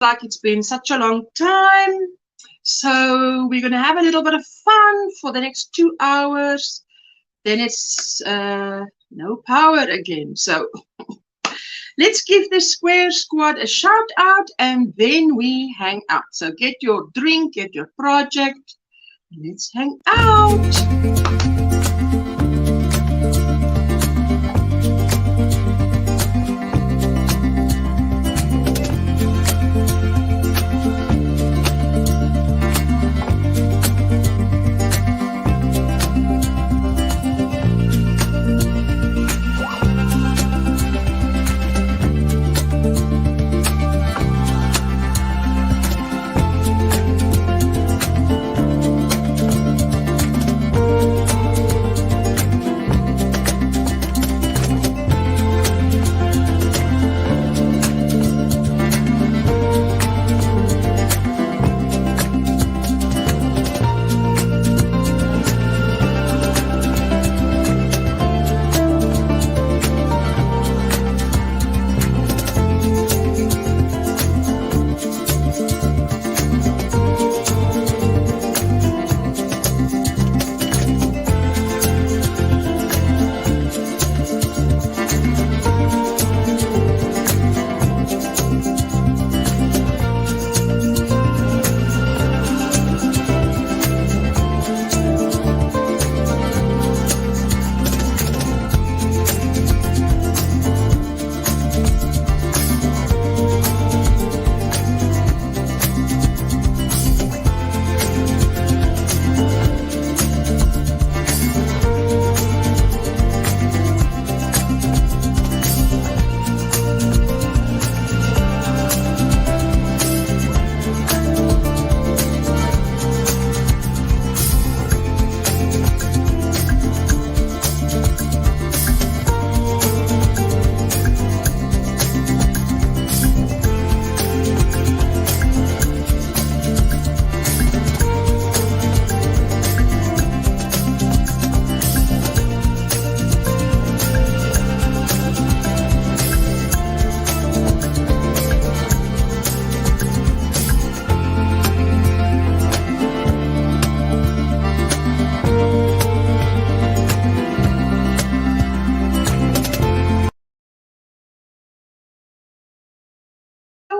like it's been such a long time. So we're going to have a little bit of fun for the next 2 hours. Then it's no power again. So let's give the Square Squad a shout out and then we hang out. So get your drink, get your project. Let's hang out.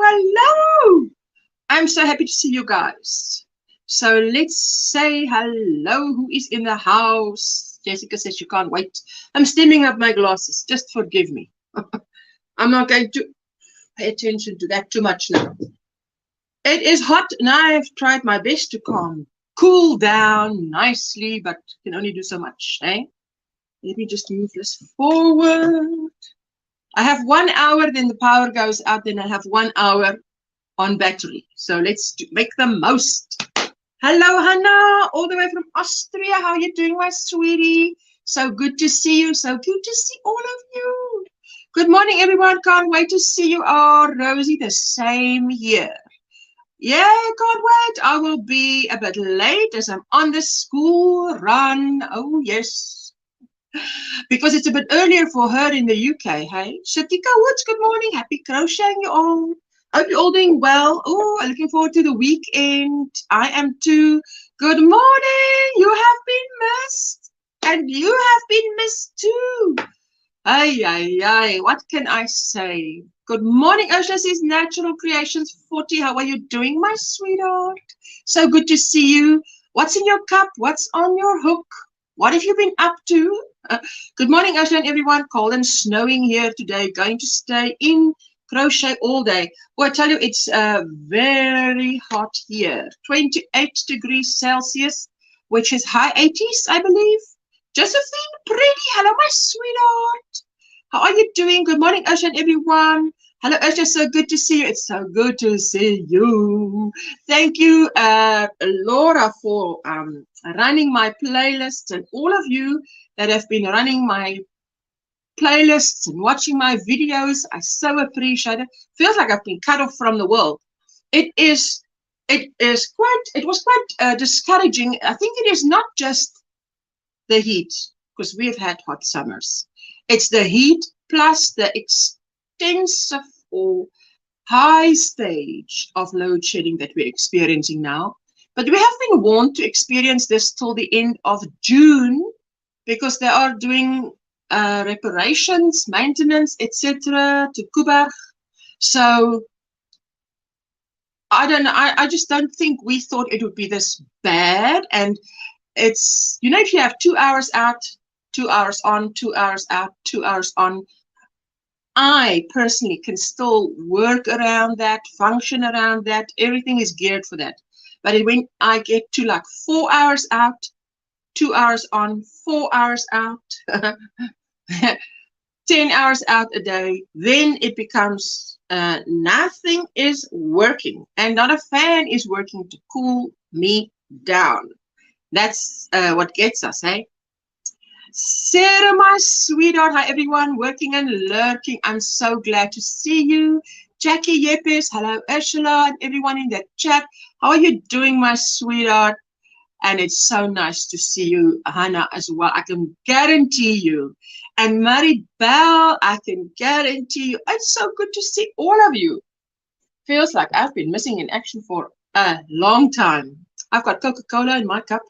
Hello! I'm so happy to see you guys. So let's say hello. Who is in the house? Jessica says she can't wait. I'm steaming up my glasses. Just forgive me. I'm not going to pay attention to that too much now. It is hot and I've tried my best to cool down nicely, but can only do so much. Eh? Let me just move this forward. I have 1 hour, then the power goes out, then I have 1 hour on battery. So let's make the most. Hello, Hannah, all the way from Austria. How are you doing, my sweetie? So good to see you. So good to see all of you. Good morning, everyone. Can't wait to see you. Oh, Rosie, the same here. Yeah, can't wait. I will be a bit late as I'm on the school run. Oh, yes. Because it's a bit earlier for her in the UK, hey? Shatika Woods, good morning. Happy crocheting, you all. Hope you're all doing well. Oh, I'm looking forward to the weekend. I am too. Good morning. You have been missed. And you have been missed too. Ay, ay, ay. What can I say? Good morning, Osha says Natural Creations 40. How are you doing, my sweetheart? So good to see you. What's in your cup? What's on your hook? What have you been up to? Good morning, Osha and everyone. Cold and snowing here today. Going to stay in crochet all day. Well, I tell you, it's very hot here. 28 degrees Celsius, which is high 80s, I believe. Josephine, pretty. Hello, my sweetheart. How are you doing? Good morning, Osha and everyone. Hello, Osha. So good to see you. It's so good to see you. Thank you, Laura, for running my playlists, and all of you that have been running my playlists and watching my videos. I so appreciate it. Feels like I've been cut off from the world. It was quite discouraging. I think it is not just the heat, because we've had hot summers. It's the heat plus the extensive or high stage of load shedding that we're experiencing now. But we have been warned to experience this till the end of June because they are doing reparations, maintenance, etc. to Kuberg. So I don't know. I just don't think we thought it would be this bad. And it's, you know, if you have 2 hours out, 2 hours on, 2 hours out, 2 hours on, I personally can still work around that, function around that. Everything is geared for that. But when I get to like 4 hours out, 2 hours on, 4 hours out, 10 hours out a day, then it becomes nothing is working and not a fan is working to cool me down. That's what gets us, eh? Sarah, my sweetheart, hi everyone, working and lurking. I'm so glad to see you. Jackie Yepes, hello Ursula, and everyone in the chat. How are you doing, my sweetheart? And it's so nice to see you, Hannah, as well. I can guarantee you. And Mary Bell, I can guarantee you. It's so good to see all of you. Feels like I've been missing in action for a long time. I've got Coca-Cola in my cup.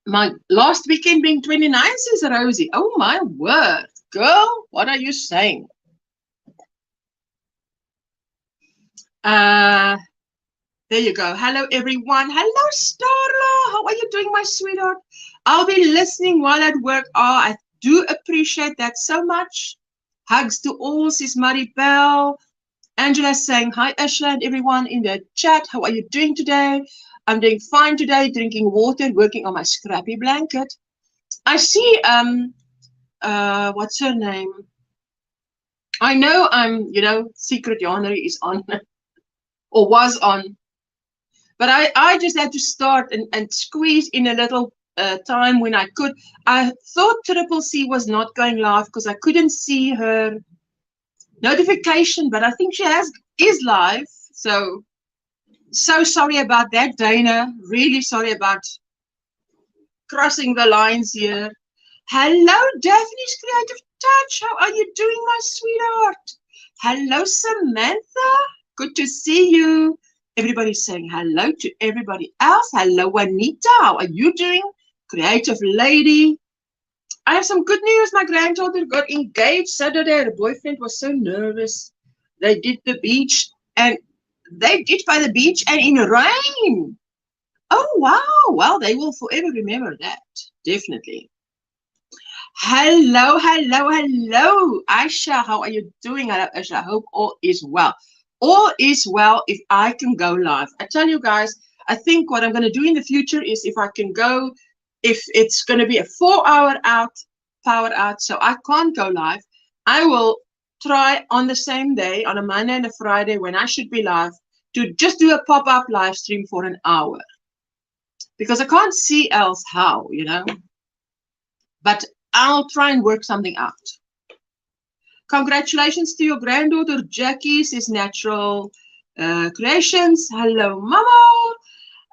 My last weekend being 29, says Rosie. Oh my word. Girl, what are you saying? There you go. Hello, everyone. Hello, Starla. How are you doing, my sweetheart? I'll be listening while at work. Oh, I do appreciate that so much. Hugs to all, says Maribel. Angela saying, hi, Ursula and everyone in the chat. How are you doing today? I'm doing fine today, drinking water, working on my scrappy blanket. I see, what's her name? I know Secret Yarnery is on, or was on. But I just had to start and squeeze in a little time when I could. I thought Triple C was not going live because I couldn't see her notification, but I think she is live. So sorry about that, Dana. Really sorry about crossing the lines here. Hello, Daphne's Creative Touch. How are you doing, my sweetheart? Hello, Samantha. Good to see you. Everybody's saying hello to everybody else. Hello, Juanita. How are you doing? Creative lady. I have some good news. My granddaughter got engaged Saturday. Her boyfriend was so nervous. They did the beach, and they did by the beach and in rain. Oh, wow. Well, they will forever remember that. Definitely. Hello, hello, hello. Aisha, how are you doing? Hello, Aisha. I hope all is well. All is well if I can go live. I tell you guys, I think what I'm going to do in the future is if I can go, if it's going to be a 4-hour power out, so I can't go live, I will try on the same day, on a Monday and a Friday when I should be live, to just do a pop-up live stream for an hour. Because I can't see else how, But I'll try and work something out. Congratulations to your granddaughter, Jackie, says Natural Creations. Hello, Mama.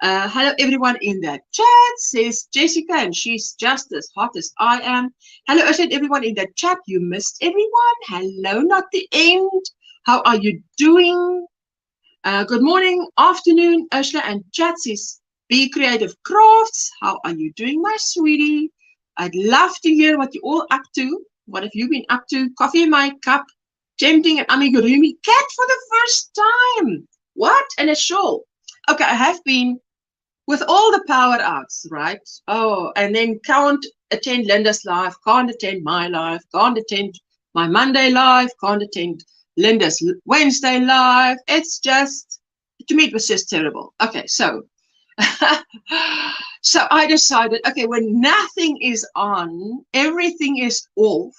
Hello, everyone in the chat, says Jessica, and she's just as hot as I am. Hello, I said everyone in the chat. You missed everyone. Hello, not the end. How are you doing? Good morning, afternoon, Ursula and chat, says Be Creative Crafts. How are you doing, my sweetie? I'd love to hear what you're all up to. What have you been up to? Coffee in my cup, tempting an amigurumi cat for the first time. What? And a shawl. Okay, I have been with all the power outs, right? Oh, and then can't attend Linda's live, can't attend my live, can't attend my Monday live, can't attend Linda's Wednesday live. It's just, to me, it was just terrible. Okay, so so I decided, okay, when nothing is on, everything is off,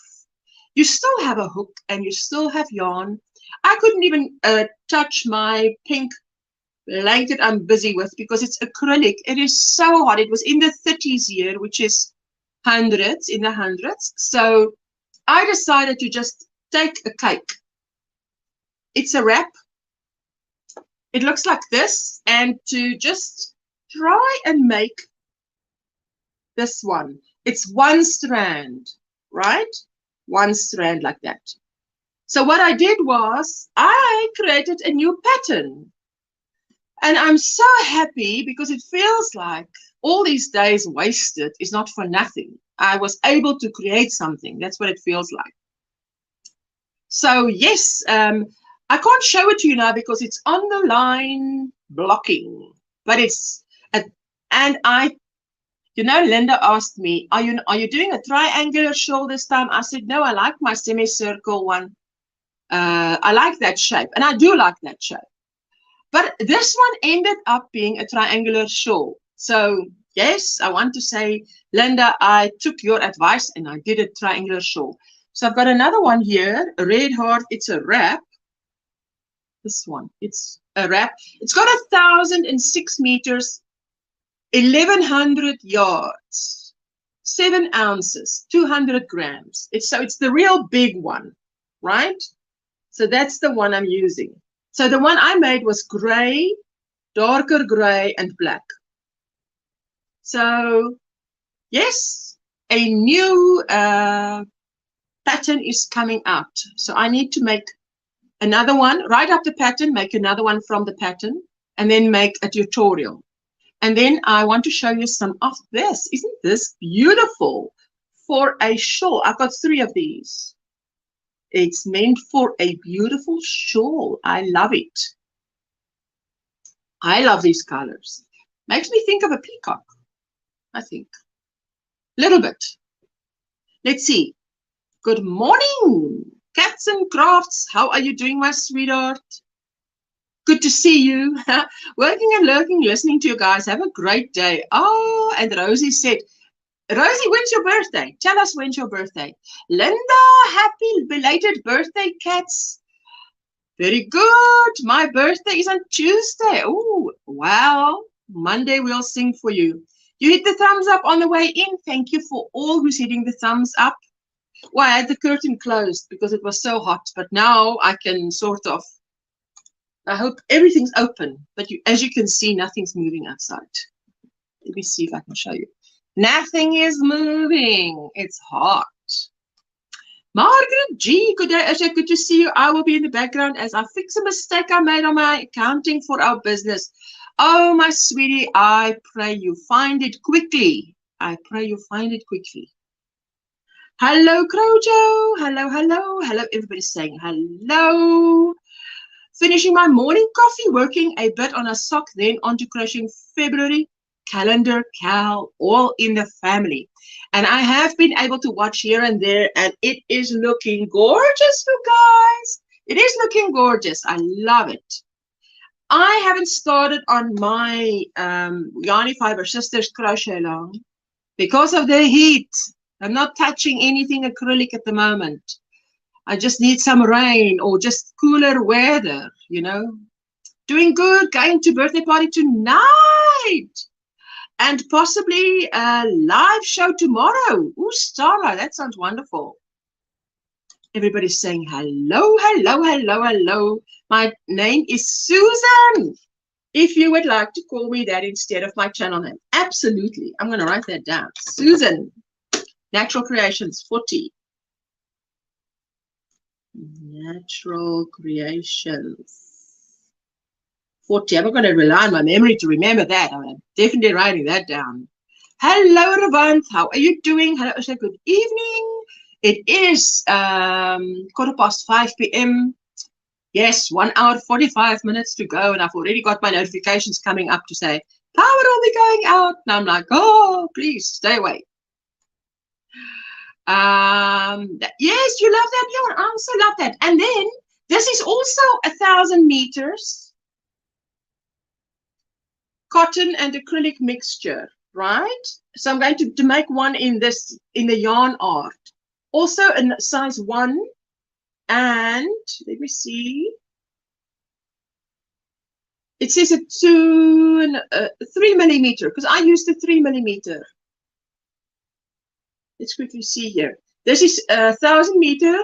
you still have a hook and you still have yarn. I couldn't even touch my pink blanket I'm busy with because it's acrylic. It is so hot. It was in the 30s here, which is in the hundreds. So I decided to just take a cake. It's a wrap. It looks like this, and to just try and make this one. It's one strand, right? one strand like that. So what I did was I created a new pattern, and I'm so happy because it feels like all these days wasted is not for nothing. I was able to create something. That's what it feels like. So yes, I can't show it to you now because it's on the line blocking, but it's and Linda asked me, are you doing a triangular shawl this time? I said, no, I like my semicircle one. I like that shape, and I do like that shape. But this one ended up being a triangular shawl. So yes, I want to say, Linda, I took your advice and I did a triangular shawl. So I've got another one here, a red heart. It's a wrap. This one, it's a wrap. It's got 1,006 meters, 1,100 yards, 7 ounces, 200 grams. It's the real big one, right? So that's the one I'm using. So the one I made was gray, darker gray, and black. So yes, a new pattern is coming out. So I need to make another one, write up the pattern, make another one from the pattern, and then make a tutorial. And then I want to show you some of this. Isn't this beautiful for a shawl? I've got 3 of these. It's meant for a beautiful shawl. I love it. I love these colors. Makes me think of a peacock, I think. Little bit. Let's see. Good morning, Cats and Crafts. How are you doing, my sweetheart? Good to see you. Working and lurking, listening to you guys. Have a great day. Oh, and Rosie said, Rosie, when's your birthday? Tell us when's your birthday. Linda, happy belated birthday, Cats. Very good. My birthday is on Tuesday. Oh, wow. Monday we'll sing for you. You hit the thumbs up on the way in. Thank you for all who's hitting the thumbs up. Well, I had the curtain closed because it was so hot, but now I can sort of, I hope everything's open, but as you can see, nothing's moving outside. Let me see if I can show you. Nothing is moving. It's hot. Margaret G, good day, Usha. Good to see you. I will be in the background as I fix a mistake I made on my accounting for our business. Oh, my sweetie, I pray you find it quickly. I pray you find it quickly. Hello, Crojo. Hello, hello. Hello, everybody's saying hello. Finishing my morning coffee, working a bit on a sock, then on to crocheting February. Calendar, Cal, all in the family. And I have been able to watch here and there, and it is looking gorgeous, you guys. It is looking gorgeous. I love it. I haven't started on my Yarny Fiber Sisters crochet along because of the heat. I'm not touching anything acrylic at the moment. I just need some rain or just cooler weather, you know. Doing good, going to birthday party tonight. And possibly a live show tomorrow. Ooh, Stara, that sounds wonderful. Everybody's saying hello, hello, hello, hello. My name is Susan. If you would like to call me that instead of my channel name. Absolutely. I'm going to write that down. Susan. Natural Creations 40. Natural Creations 40. I'm not going to rely on my memory to remember that. I'm definitely writing that down. Hello, Ravant. How are you doing? Hello, Usha. Good evening. It is 5:15 p.m. Yes, 1 hour, 45 minutes to go. And I've already got my notifications coming up to say, power will be going out. And I'm like, oh, please stay away. Yes, you love that, Leon. I also love that. And then this is also 1,000 meters cotton and acrylic mixture, right? So I'm going to make one in the yarn art. Also in size 1, and let me see. It says a 3 millimeter because I used a 3 millimeter. Let's quickly see here. This is 1,000 meter,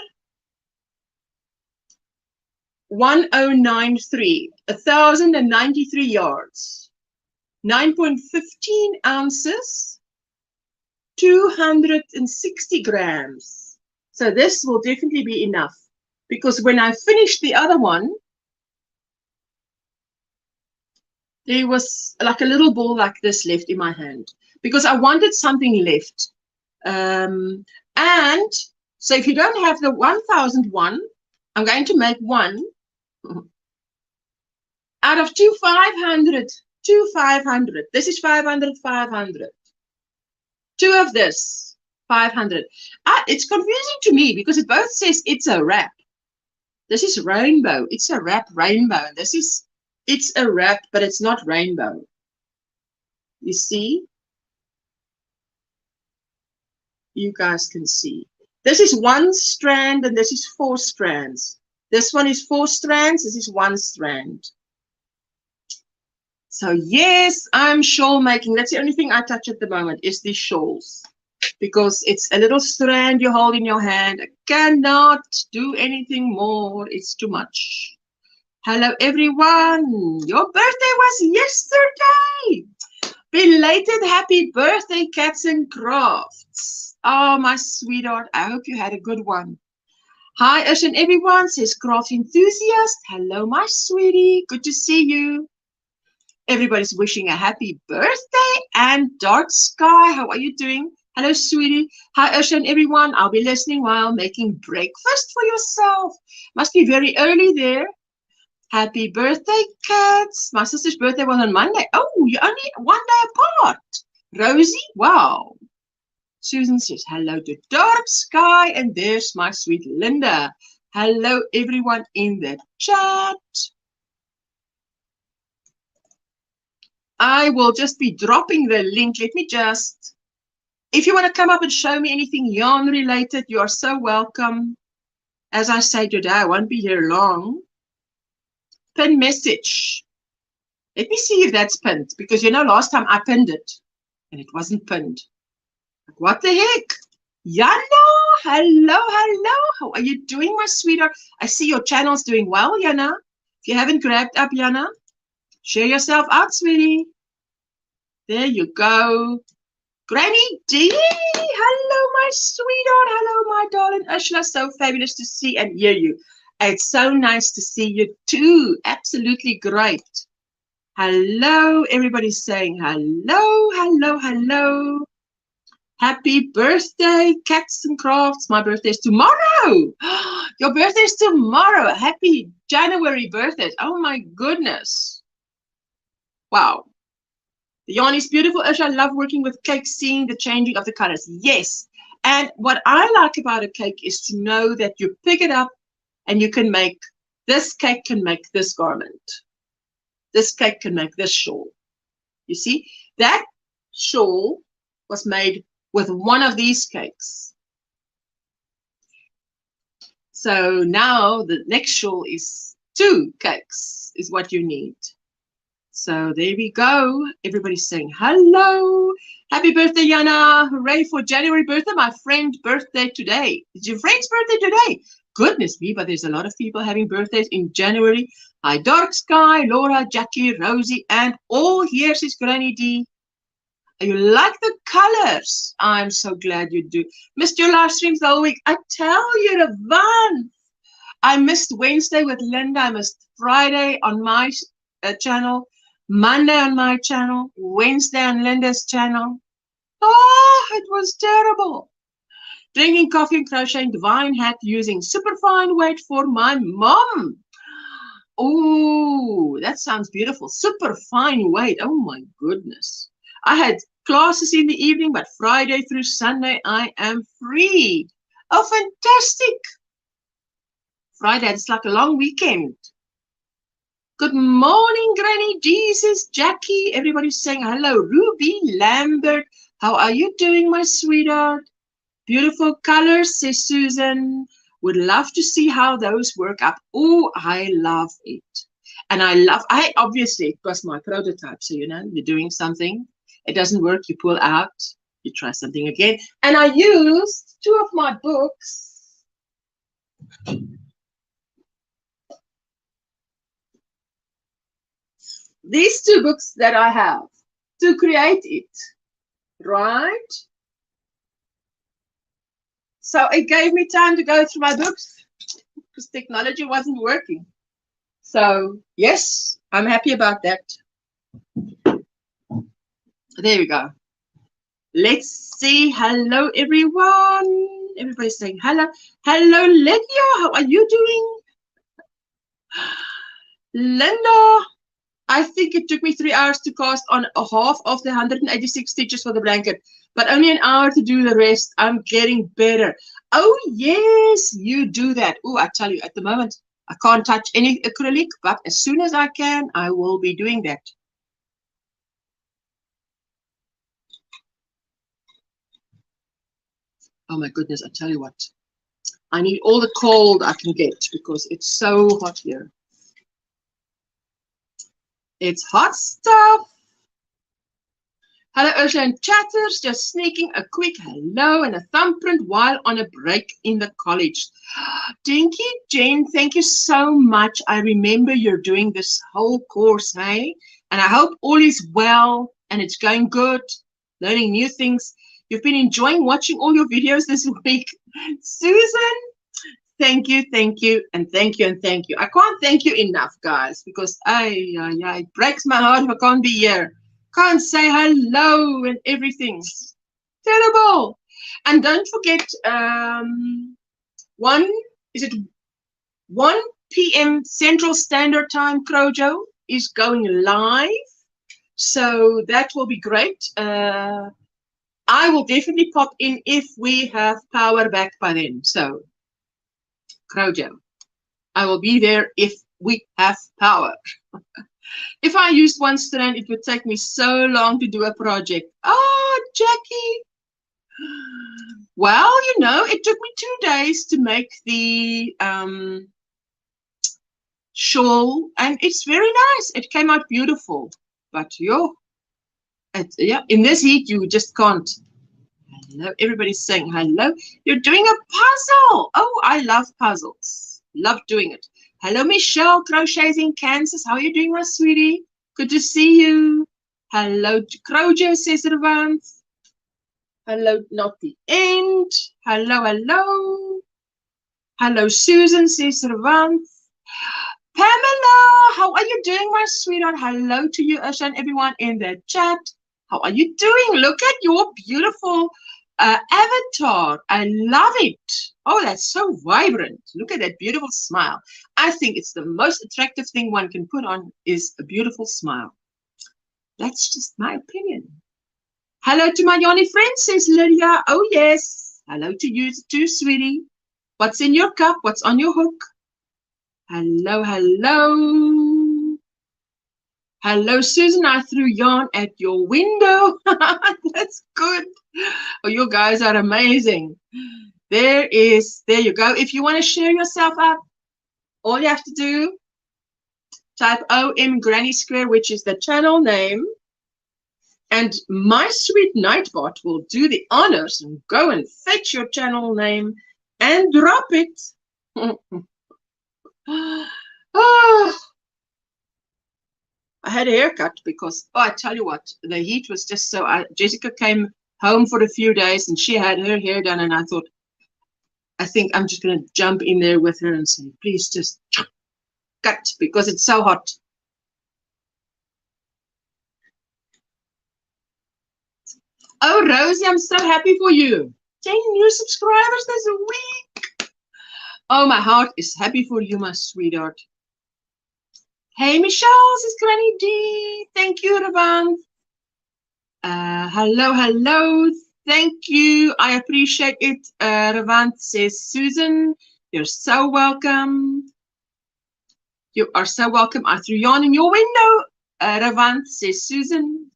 1093, 1,093 yards, 9.15 ounces, 260 grams. So this will definitely be enough, because when I finished the other one, there was like a little ball like this left in my hand, because I wanted something left. And so if you don't have the 1001, I'm going to make one out of two 500. This is 500, 500. Two of this, 500. It's confusing to me because it both says it's a wrap. This is rainbow. It's a wrap rainbow. This is, it's a wrap, but it's not rainbow. You see? You guys can see. This is one strand and this is 4 strands. This one is 4 strands. This is 1 strand. So yes, I'm shawl making. That's the only thing I touch at the moment is these shawls, because it's a little strand you hold in your hand. I cannot do anything more. It's too much. Hello, everyone. Your birthday was yesterday. Belated happy birthday, Cats and Crafts. Oh, my sweetheart. I hope you had a good one. Hi, Ush and everyone, says Craft Enthusiast. Hello, my sweetie. Good to see you. Everybody's wishing a happy birthday. And Dark Sky, how are you doing? Hello, sweetie. Hi, Ush and everyone. I'll be listening while making breakfast for yourself. Must be very early there. Happy birthday, Cats. My sister's birthday was on Monday. Oh, you're only one day apart. Rosie, wow. Susan says hello to Dark Sky. And there's my sweet Linda. Hello, everyone in the chat. I will just be dropping the link. Let me just, if you want to come up and show me anything yarn related, you are so welcome. As I say today, I won't be here long. Pin message. Let me see if that's pinned, because you know last time I pinned it and it wasn't pinned. What the heck? Yana, hello, hello. How are you doing, my sweetheart? I see your channel's doing well, Yana. If you haven't grabbed up, Yana, share yourself out, sweetie. There you go. Granny D, hello, my sweetheart. Hello, my darling Ushla. So fabulous to see and hear you. It's so nice to see you too. Absolutely great. Hello, everybody's saying hello, hello, hello. Happy birthday, Cats and Crafts. My birthday's tomorrow. Your birthday's tomorrow. Happy January birthday. Oh my goodness. Wow. The yarn is beautiful. I love working with cake, seeing the changing of the colors. Yes. And what I like about a cake is to know that you pick it up and you can make, this cake can make this garment. This cake can make this shawl. You see, that shawl was made with one of these cakes. So now the next shawl is 2 cakes is what you need. So there we go. Everybody's saying hello. Happy birthday, Yana. Hooray for January birthday. My friend's birthday today. It's your friend's birthday today. Goodness me, but there's a lot of people having birthdays in January. Hi, Dark Sky, Laura, Jackie, Rosie, and all here, says Granny D. You like the colors? I'm so glad you do. Missed your live streams the whole week. I tell you, Ravan. I missed Wednesday with Linda. I missed Friday on my channel. Monday on my channel. Wednesday on Linda's channel. Oh, it was terrible. Drinking coffee and crocheting divine hat using super fine weight for my mom. Oh, that sounds beautiful. Super fine weight. Oh my goodness. I had classes in the evening, but Friday through Sunday I am free. Oh, fantastic. Friday, it's like a long weekend. Good morning, Granny D, says Jackie. Everybody's saying hello. Ruby Lambert, how are you doing, my sweetheart? Beautiful colors, says Susan. Would love to see how those work up. Oh, I love it. And I obviously, it was my prototype. So, you know, you're doing something. It doesn't work. You pull out. You try something again. And I used 2 of my books. These 2 books that I have to create it. Right? So it gave me time to go through my books because technology wasn't working. So yes, I'm happy about that. There we go. Let's see. Hello, everyone. Everybody's saying hello. Hello, Lydia. How are you doing? Linda. I think it took me 3 hours to cast on a half of the 186 stitches for the blanket, but only an hour to do the rest. I'm getting better. Oh, yes, you do that. Oh, I tell you, at the moment, I can't touch any acrylic, but as soon as I can, I will be doing that. Oh, my goodness, I tell you what. I need all the cold I can get because it's so hot here. It's hot stuff. Hello, Ocean Chatters. Just sneaking a quick hello and a thumbprint while on a break in the college. Dinky Jen, thank you so much. I remember you're doing this whole course, hey? And I hope all is well and it's going good, learning new things. You've been enjoying watching all your videos this week. Susan, thank you, and thank you, and thank you. I can't thank you enough, guys, because it breaks my heart if I can't be here. Can't say hello and everything. Terrible. And don't forget, 1 p.m. Central Standard Time, Crojo is going live. So that will be great. I will definitely pop in if we have power back by then. So, Crojo, I will be there if we have power. If I used one strand, it would take me so long to do a project. Oh, Jackie. Well, you know, it took me 2 days to make the shawl, and it's very nice. It came out beautiful. But yeah, in this heat, you just can't. Hello, everybody's saying hello. You're doing a puzzle. Oh, I love puzzles. Love doing it. Hello, Michelle, Crochets in Kansas. How are you doing, my sweetie? Good to see you. Hello, Crojo, says Ravant. Hello, not the end. Hello, hello. Hello, Susan, says Ravant. Pamela, how are you doing, my sweetheart? Hello to you, Usha, and everyone in the chat. How are you doing? Look at your beautiful avatar. I love it. Oh, that's so vibrant. Look at that beautiful smile. I think it's the most attractive thing one can put on is a beautiful smile. That's just my opinion. Hello to my Yoni friend, says Lydia. Oh, yes. Hello to you too, sweetie. What's in your cup? What's on your hook? Hello, hello. Hello, Susan. I threw yarn at your window. That's good. Oh, you guys are amazing. There you go. If you want to share yourself up, all you have to do, type OMGrannySquare, which is the channel name, and my sweet Nightbot will do the honors and go and fetch your channel name and drop it. Oh, I had a haircut because, oh, I tell you what, the heat was just so, Jessica came home for a few days and she had her hair done, and I thought, I think I'm just going to jump in there with her and say, please just cut because it's so hot. Oh, Rosie, I'm so happy for you. 10 new subscribers this week. Oh, my heart is happy for you, my sweetheart. Hey, Michelle, this is Granny D. Thank you, Ravant. Hello, hello. Thank you. I appreciate it. Ravant, says Susan. You're so welcome. You are so welcome. I threw yarn in your window. Ravant, says Susan.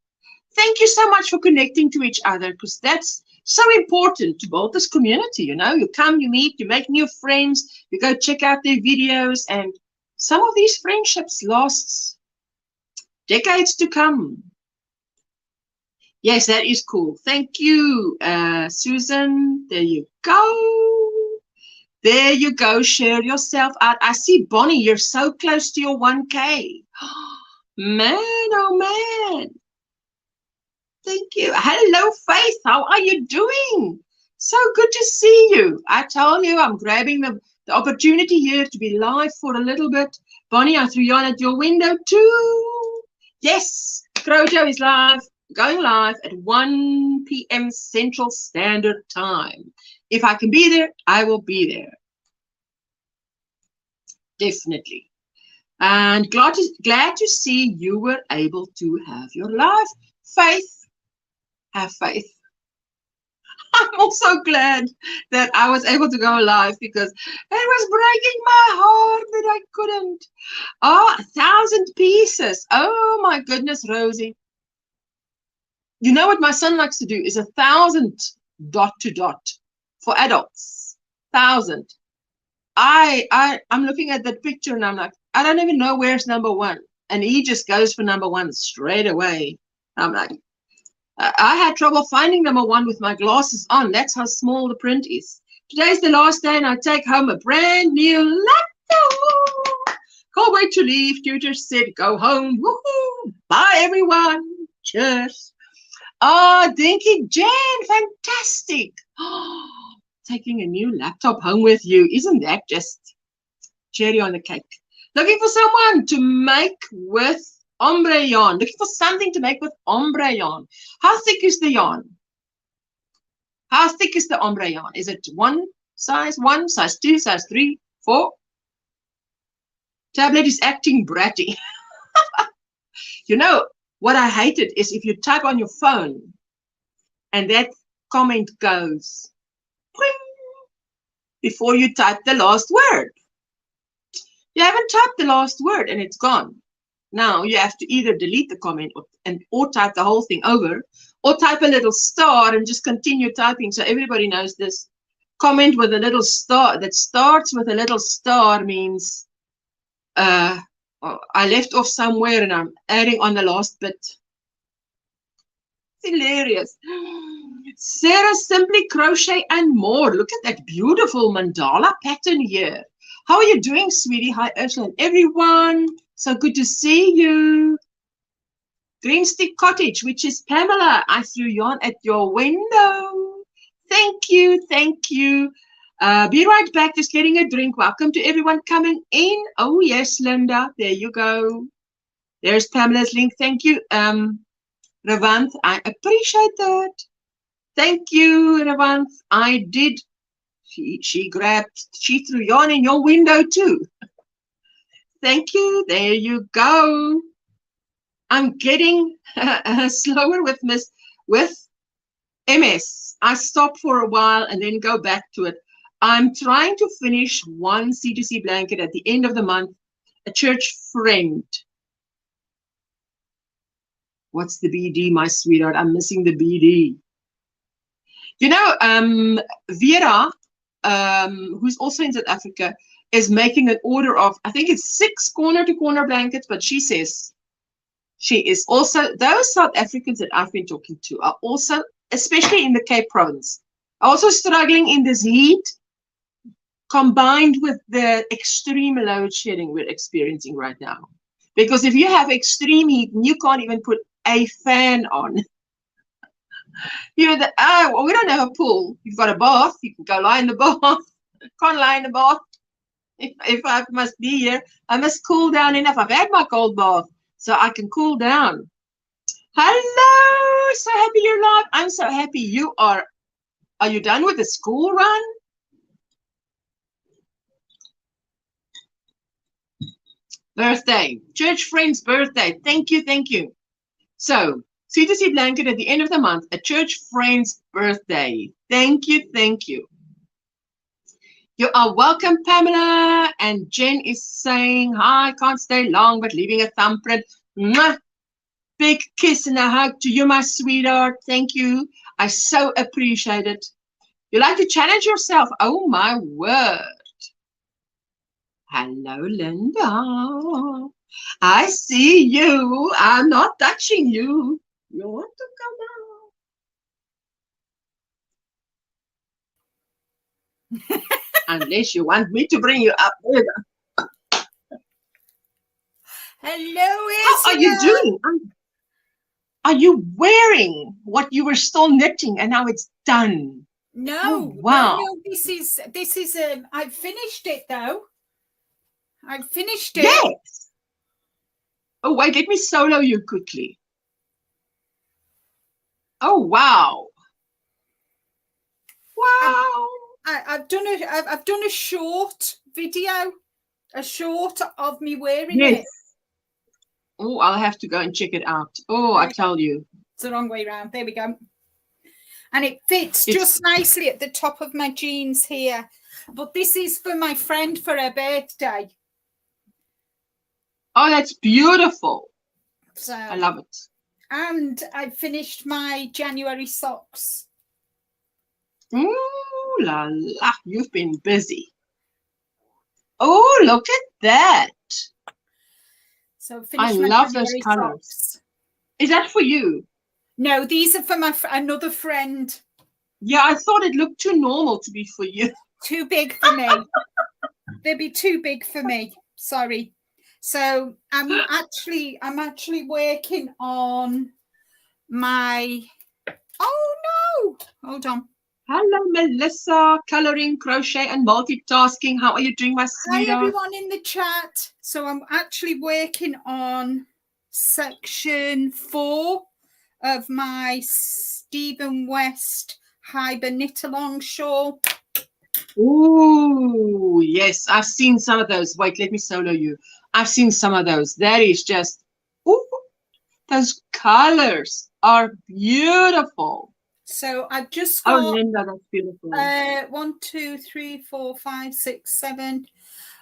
Thank you so much for connecting to each other, because that's so important to build this community. You know, you come, you meet, you make new friends, you go check out their videos, and some of these friendships last decades to come. Yes, that is cool. Thank you, Susan. There you go. There you go. Share yourself out. I see, Bonnie, you're so close to your 1K. Man, oh, man. Thank you. Hello, Faith. How are you doing? So good to see you. I told you I'm grabbing the opportunity here to be live for a little bit. Bonnie, I threw you on at your window too. Yes, Crochet is live, going live at 1 p.m. Central Standard Time. If I can be there, I will be there. Definitely. And glad to see you were able to have your live. Faith, have faith. I'm also glad that I was able to go live because it was breaking my heart that I couldn't. Oh, 1,000 pieces. Oh my goodness, Rosie. You know what my son likes to do is 1,000 dot to dot for adults. 1,000. I'm looking at that picture and I'm like, I don't even know where's number one. And he just goes for number one straight away. I'm like, I had trouble finding number one with my glasses on. That's how small the print is. Today's the last day and I take home a brand new laptop. Can't wait to leave. Tutor said, go home. Woohoo! Bye, everyone. Cheers. Oh, Dinky Jan, fantastic. Oh, taking a new laptop home with you. Isn't that just cherry on the cake? Looking for someone to make with ombre yarn. Looking for something to make with ombre yarn. How thick is the yarn? How thick is the ombre yarn? Is it one, size 2, size 3, 4? Tablet is acting bratty. You know, what I hated is if you type on your phone and that comment goes before you type the last word. You haven't typed the last word and it's gone. Now you have to either delete the comment or type the whole thing over, or type a little star and just continue typing so everybody knows this. Comment with a little star that starts with a little star means I left off somewhere and I'm adding on the last bit. It's hilarious. Sarah, Simply Crochet and More. Look at that beautiful mandala pattern here. How are you doing, sweetie? Hi, Ursula and everyone. So good to see you. Green Stick Cottage, which is Pamela. I threw yarn at your window. Thank you. Thank you. Be right back. Just getting a drink. Welcome to everyone coming in. Oh, yes, Linda. There you go. There's Pamela's link. Thank you, Ravanth. I appreciate that. Thank you, Ravanth. I did. She threw yarn in your window too. Thank you. There you go. I'm getting slower with MS. I stop for a while and then go back to it. I'm trying to finish one C2C blanket at the end of the month. A church friend. What's the BD, my sweetheart? I'm missing the BD. You know, Vera, who's also in South Africa, is making an order of, I think it's 6 corner-to-corner blankets, but she says she is also, those South Africans that I've been talking to are also, especially in the Cape Province, are also struggling in this heat, combined with the extreme load shedding we're experiencing right now. Because if you have extreme heat, you can't even put a fan on. You know, oh, we don't have a pool. You've got a bath. You can go lie in the bath. Can't lie in the bath. If I must be here, I must cool down enough. I've had my cold bath, so I can cool down. Hello. So happy you're live. I'm so happy you are. Are you done with the school run? Birthday. Church friend's birthday. Thank you. Thank you. So, C2C blanket at the end of the month, a church friend's birthday. Thank you, thank you. You are welcome, Pamela. And Jen is saying, hi, can't stay long, but leaving a thumbprint. Mwah! Big kiss and a hug to you, my sweetheart. Thank you. I so appreciate it. You like to challenge yourself. Oh, my word. Hello, Linda. I see you. I'm not touching you. You want to come out? Unless you want me to bring you up. Hello, How are you doing? Are you wearing what you were still knitting and now it's done? No, Oh, wow. no, this is I've finished it though. I've finished it. Yes. Oh, wait, let me solo you quickly. Oh, wow. Wow. I've done a short video, a short of me wearing Yes. it. Oh, I'll have to go and check it out. Oh, I tell you. It's the wrong way around. There we go. And it fits just nicely at the top of my jeans here. But this is for my friend for her birthday. Oh, that's beautiful. So I love it. And I finished my January socks. Ooh la la, you've been busy. Oh, look at that. So I love those colors. Socks. Is that for you? No, these are for my another friend. Yeah, I thought it looked too normal to be for you. Too big for me. They'd be too big for me. Sorry. So I'm actually working on my. Oh no! Hold on. Hello, Melissa. Coloring, crochet, and multitasking. How are you doing, my sweetheart? Hi, everyone in the chat. So I'm actually working on section 4 of my Stephen West Hyber knit-along shawl. Ooh, yes. I've seen some of those. Wait, let me solo you. I've seen some of those. That is just, ooh, those colors are beautiful. So I've just got, oh, Linda, that's beautiful. 1, 2, 3, 4, 5, 6, 7.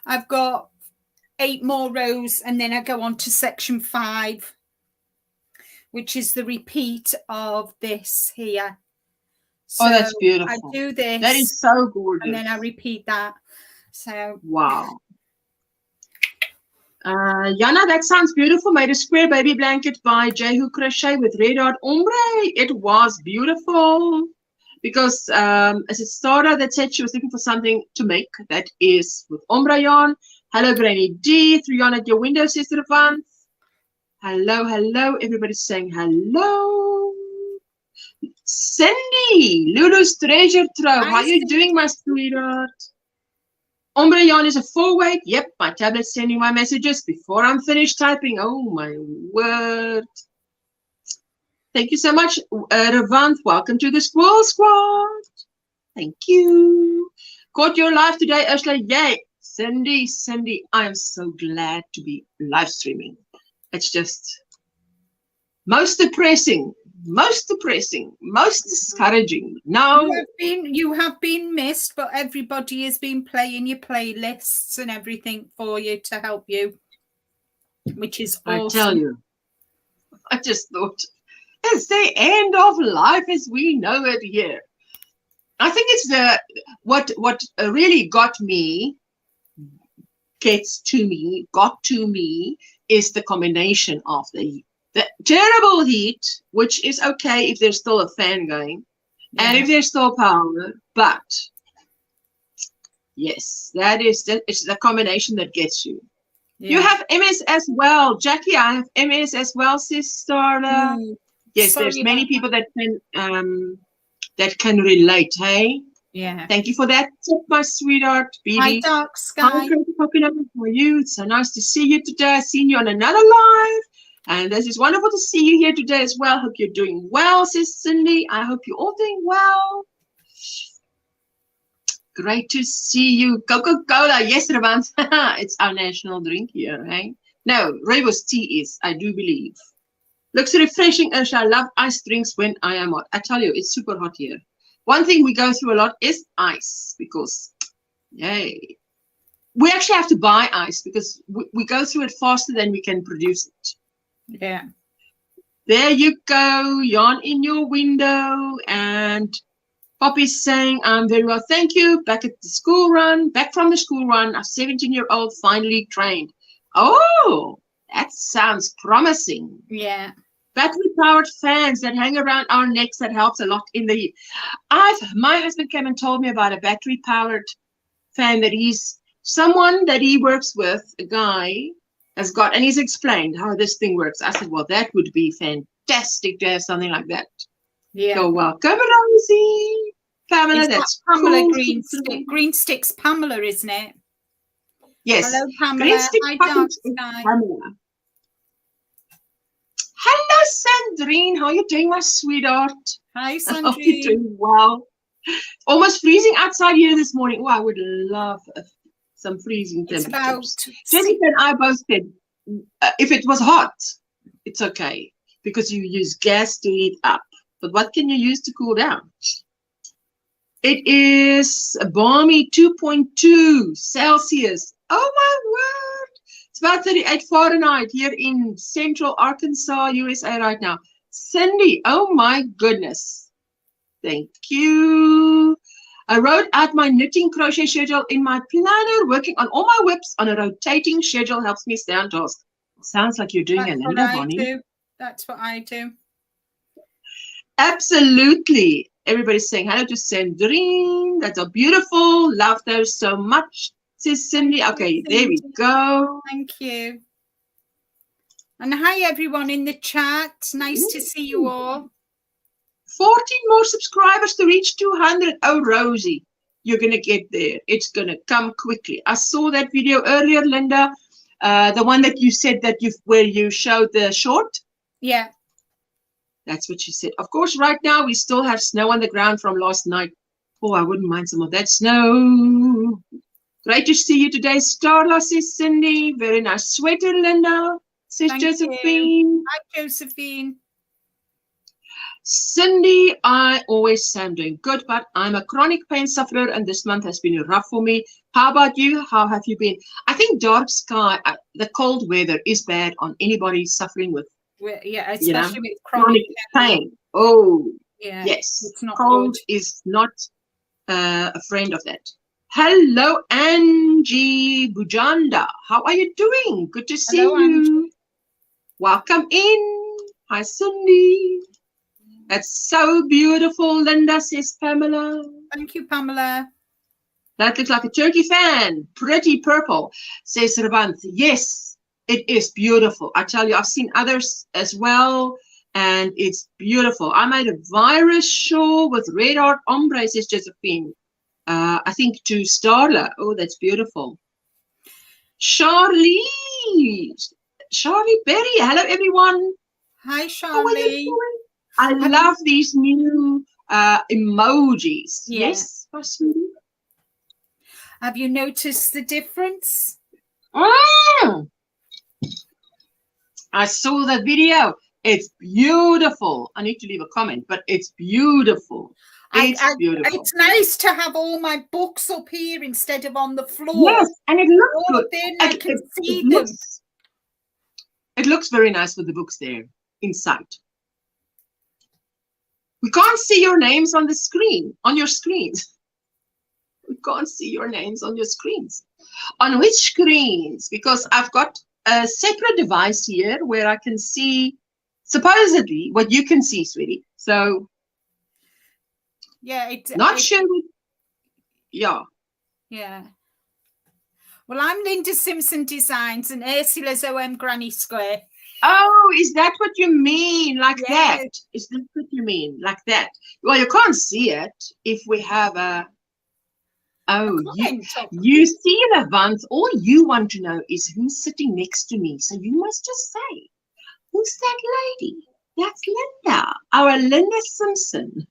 I've got 8 more rows, and then I go on to section 5, which is the repeat of this here. So oh, that's beautiful. I do this. That is so gorgeous. And then I repeat that. So wow. Jana, that sounds beautiful. Made a square baby blanket by Jehu Crochet with red dot ombre. It was beautiful because as a starter that said she was looking for something to make that is with ombre yarn. Hello, Granny D. Through yarn at your window, Sister Van. Hello, hello. Everybody's saying hello. Cindy, Lulu's treasure trove. How are you doing, my sweetheart? Ombre yarn is a 4-weight. Yep, my tablet's sending my messages before I'm finished typing. Oh, my word. Thank you so much, Ravant. Welcome to the Squirrel Squad. Thank you. Caught your live today, Ursula. Yay. Cindy, I am so glad to be live streaming. It's just most depressing, most discouraging. No, you have been missed, but everybody has been playing your playlists and everything for you to help you, which is awesome. I tell you, I just thought it's the end of life as we know it here. I think it's the what really got to me is the combination of the terrible heat, which is okay if there's still a fan going, and if there's still power, but yes, it's the combination that gets you. You have MS as well, Jackie. I have MS as well, sister. Yes, there's many people that can relate. Hey, yeah. Thank you for that tip, my sweetheart. Hi, Dark Sky. How you? It's so nice to see you today. I've seen you on another live. And this is wonderful to see you here today as well. Hope you're doing well, Sis Cindy. I hope you're all doing well. Great to see you. Coca-Cola. Yes, Ravant. It's our national drink here, right? No, Rooibos tea is, I do believe. Looks refreshing, Ursha. I love iced drinks when I am hot. I tell you, it's super hot here. One thing we go through a lot is ice because, yay. We actually have to buy ice because we go through it faster than we can produce it. Yeah. There you go, yarn in your window, and Poppy's saying, I'm very well, thank you. Back from the school run, a 17-year-old finally trained. Oh, that sounds promising. Yeah. Battery-powered fans that hang around our necks, that helps a lot in the heat. My husband came and told me about a battery-powered fan that someone that he works with, a guy, has got, and he's explained how this thing works. I said, well, that would be fantastic to have something like that. Yeah. So welcome, Rosie. Pamela, Is that that's Pamela cool. Greenstick? Greenstick's Pamela, isn't it? Yes. Hello, Pamela. Greenstick Hi, Pamela. Dark Sky. Hello, Sandrine. How are you doing, my sweetheart? Hi, I hope you're Sandrine. doing well. Almost freezing outside here this morning. Oh, I would love some freezing It's about temperatures. Jessica and I both said, if it was hot, it's okay, because you use gas to heat up. But what can you use to cool down? It is a balmy 2.2 Celsius. Oh, my word. It's about 38 Fahrenheit here in central Arkansas, USA right now. Cindy, oh, my goodness. Thank you. I wrote out my knitting crochet schedule in my planner. Working on all my whips on a rotating schedule helps me stay on task. Sounds like you're doing That's an what I do. That's what I do. Absolutely. Everybody's saying hello to Sandrine. That's a beautiful. Love those so much, says Cindy. Okay, there we go. Thank you. And hi, everyone in the chat. Nice to see you all. 14 more subscribers to reach 200. Oh, Rosie, you're going to get there. It's going to come quickly. I saw that video earlier, Linda, the one that you said that where you showed the short. Yeah. That's what she said. Of course, right now we still have snow on the ground from last night. Oh, I wouldn't mind some of that snow. Great to see you today, Starla, says Cindy. Very nice sweater, Linda, says Thank Josephine. You. Hi, Josephine. Cindy, I always am doing good, but I'm a chronic pain sufferer, and this month has been rough for me. How about you? How have you been? I think dark sky, the cold weather is bad on anybody suffering with, yeah, especially with chronic pain. Oh, yeah, yes. It's not cold good. is not a friend of that. Hello, Angie Bujanda. How are you doing? Good to see you. Angie. Welcome in. Hi, Cindy. That's so beautiful, Linda, says Pamela. Thank you, Pamela. That looks like a turkey fan. Pretty purple, says Rabant. Yes, it is beautiful. I tell you, I've seen others as well, and it's beautiful. I made a virus shawl with red heart ombre, says Josephine. I think to Starla. Oh, that's beautiful. Charlie Berry. Hello, everyone. Hi, Charlie. I love these new emojis. Yeah. Yes, possibly. Have you noticed the difference? I saw the video. It's beautiful. I need to leave a comment, but it's beautiful. It's beautiful. It's nice to have all my books up here instead of on the floor. Yes, and it looks all good. Then I can see them. It looks very nice with the books there inside. We can't see your names on the screen, on your screens. We can't see your names on your screens. On which screens? Because I've got a separate device here where I can see supposedly what you can see, sweetie. So yeah, it's not sure. Yeah. Well, I'm Linda Simpson Designs and Ursula's OMGrannySquare. Oh, is that what you mean? Like that? Is that what you mean? Like that? Well, you can't see it if we have a. Oh, you see, Levant, all you want to know is who's sitting next to me. So you must just say, who's that lady? That's Linda, our Linda Simpson.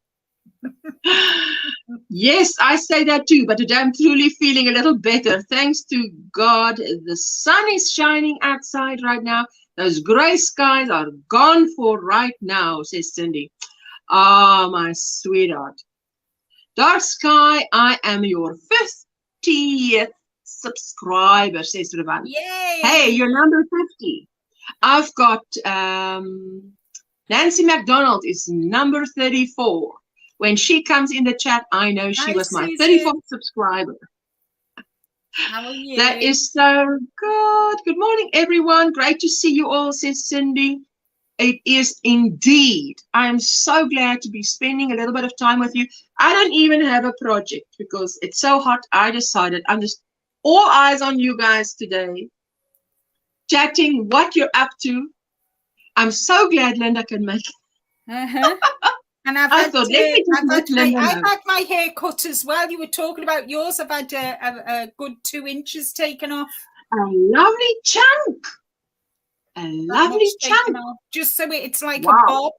Yes, I say that too, but today I'm truly feeling a little better. Thanks to God, the sun is shining outside right now. Those grey skies are gone for right now, says Cindy. Ah, my sweetheart. Dark Sky, I am your 50th subscriber, says Ravan. Yay! Hey, you're number 50. I've got Nancy McDonald is number 34. When she comes in the chat, I know she was my 34th subscriber. How are you? That is so good. Good morning, everyone. Great to see you all, says Cindy. It is indeed. I am so glad to be spending a little bit of time with you. I don't even have a project because it's so hot. I decided I'm just all eyes on you guys today, chatting what you're up to. I'm so glad Linda can make it. And I've I thought, let me just let Linda I've know. had my hair cut as well. You were talking about yours. I've had a good 2 inches taken off. A lovely chunk. A lovely chunk. Just so it's like Wow. a bob.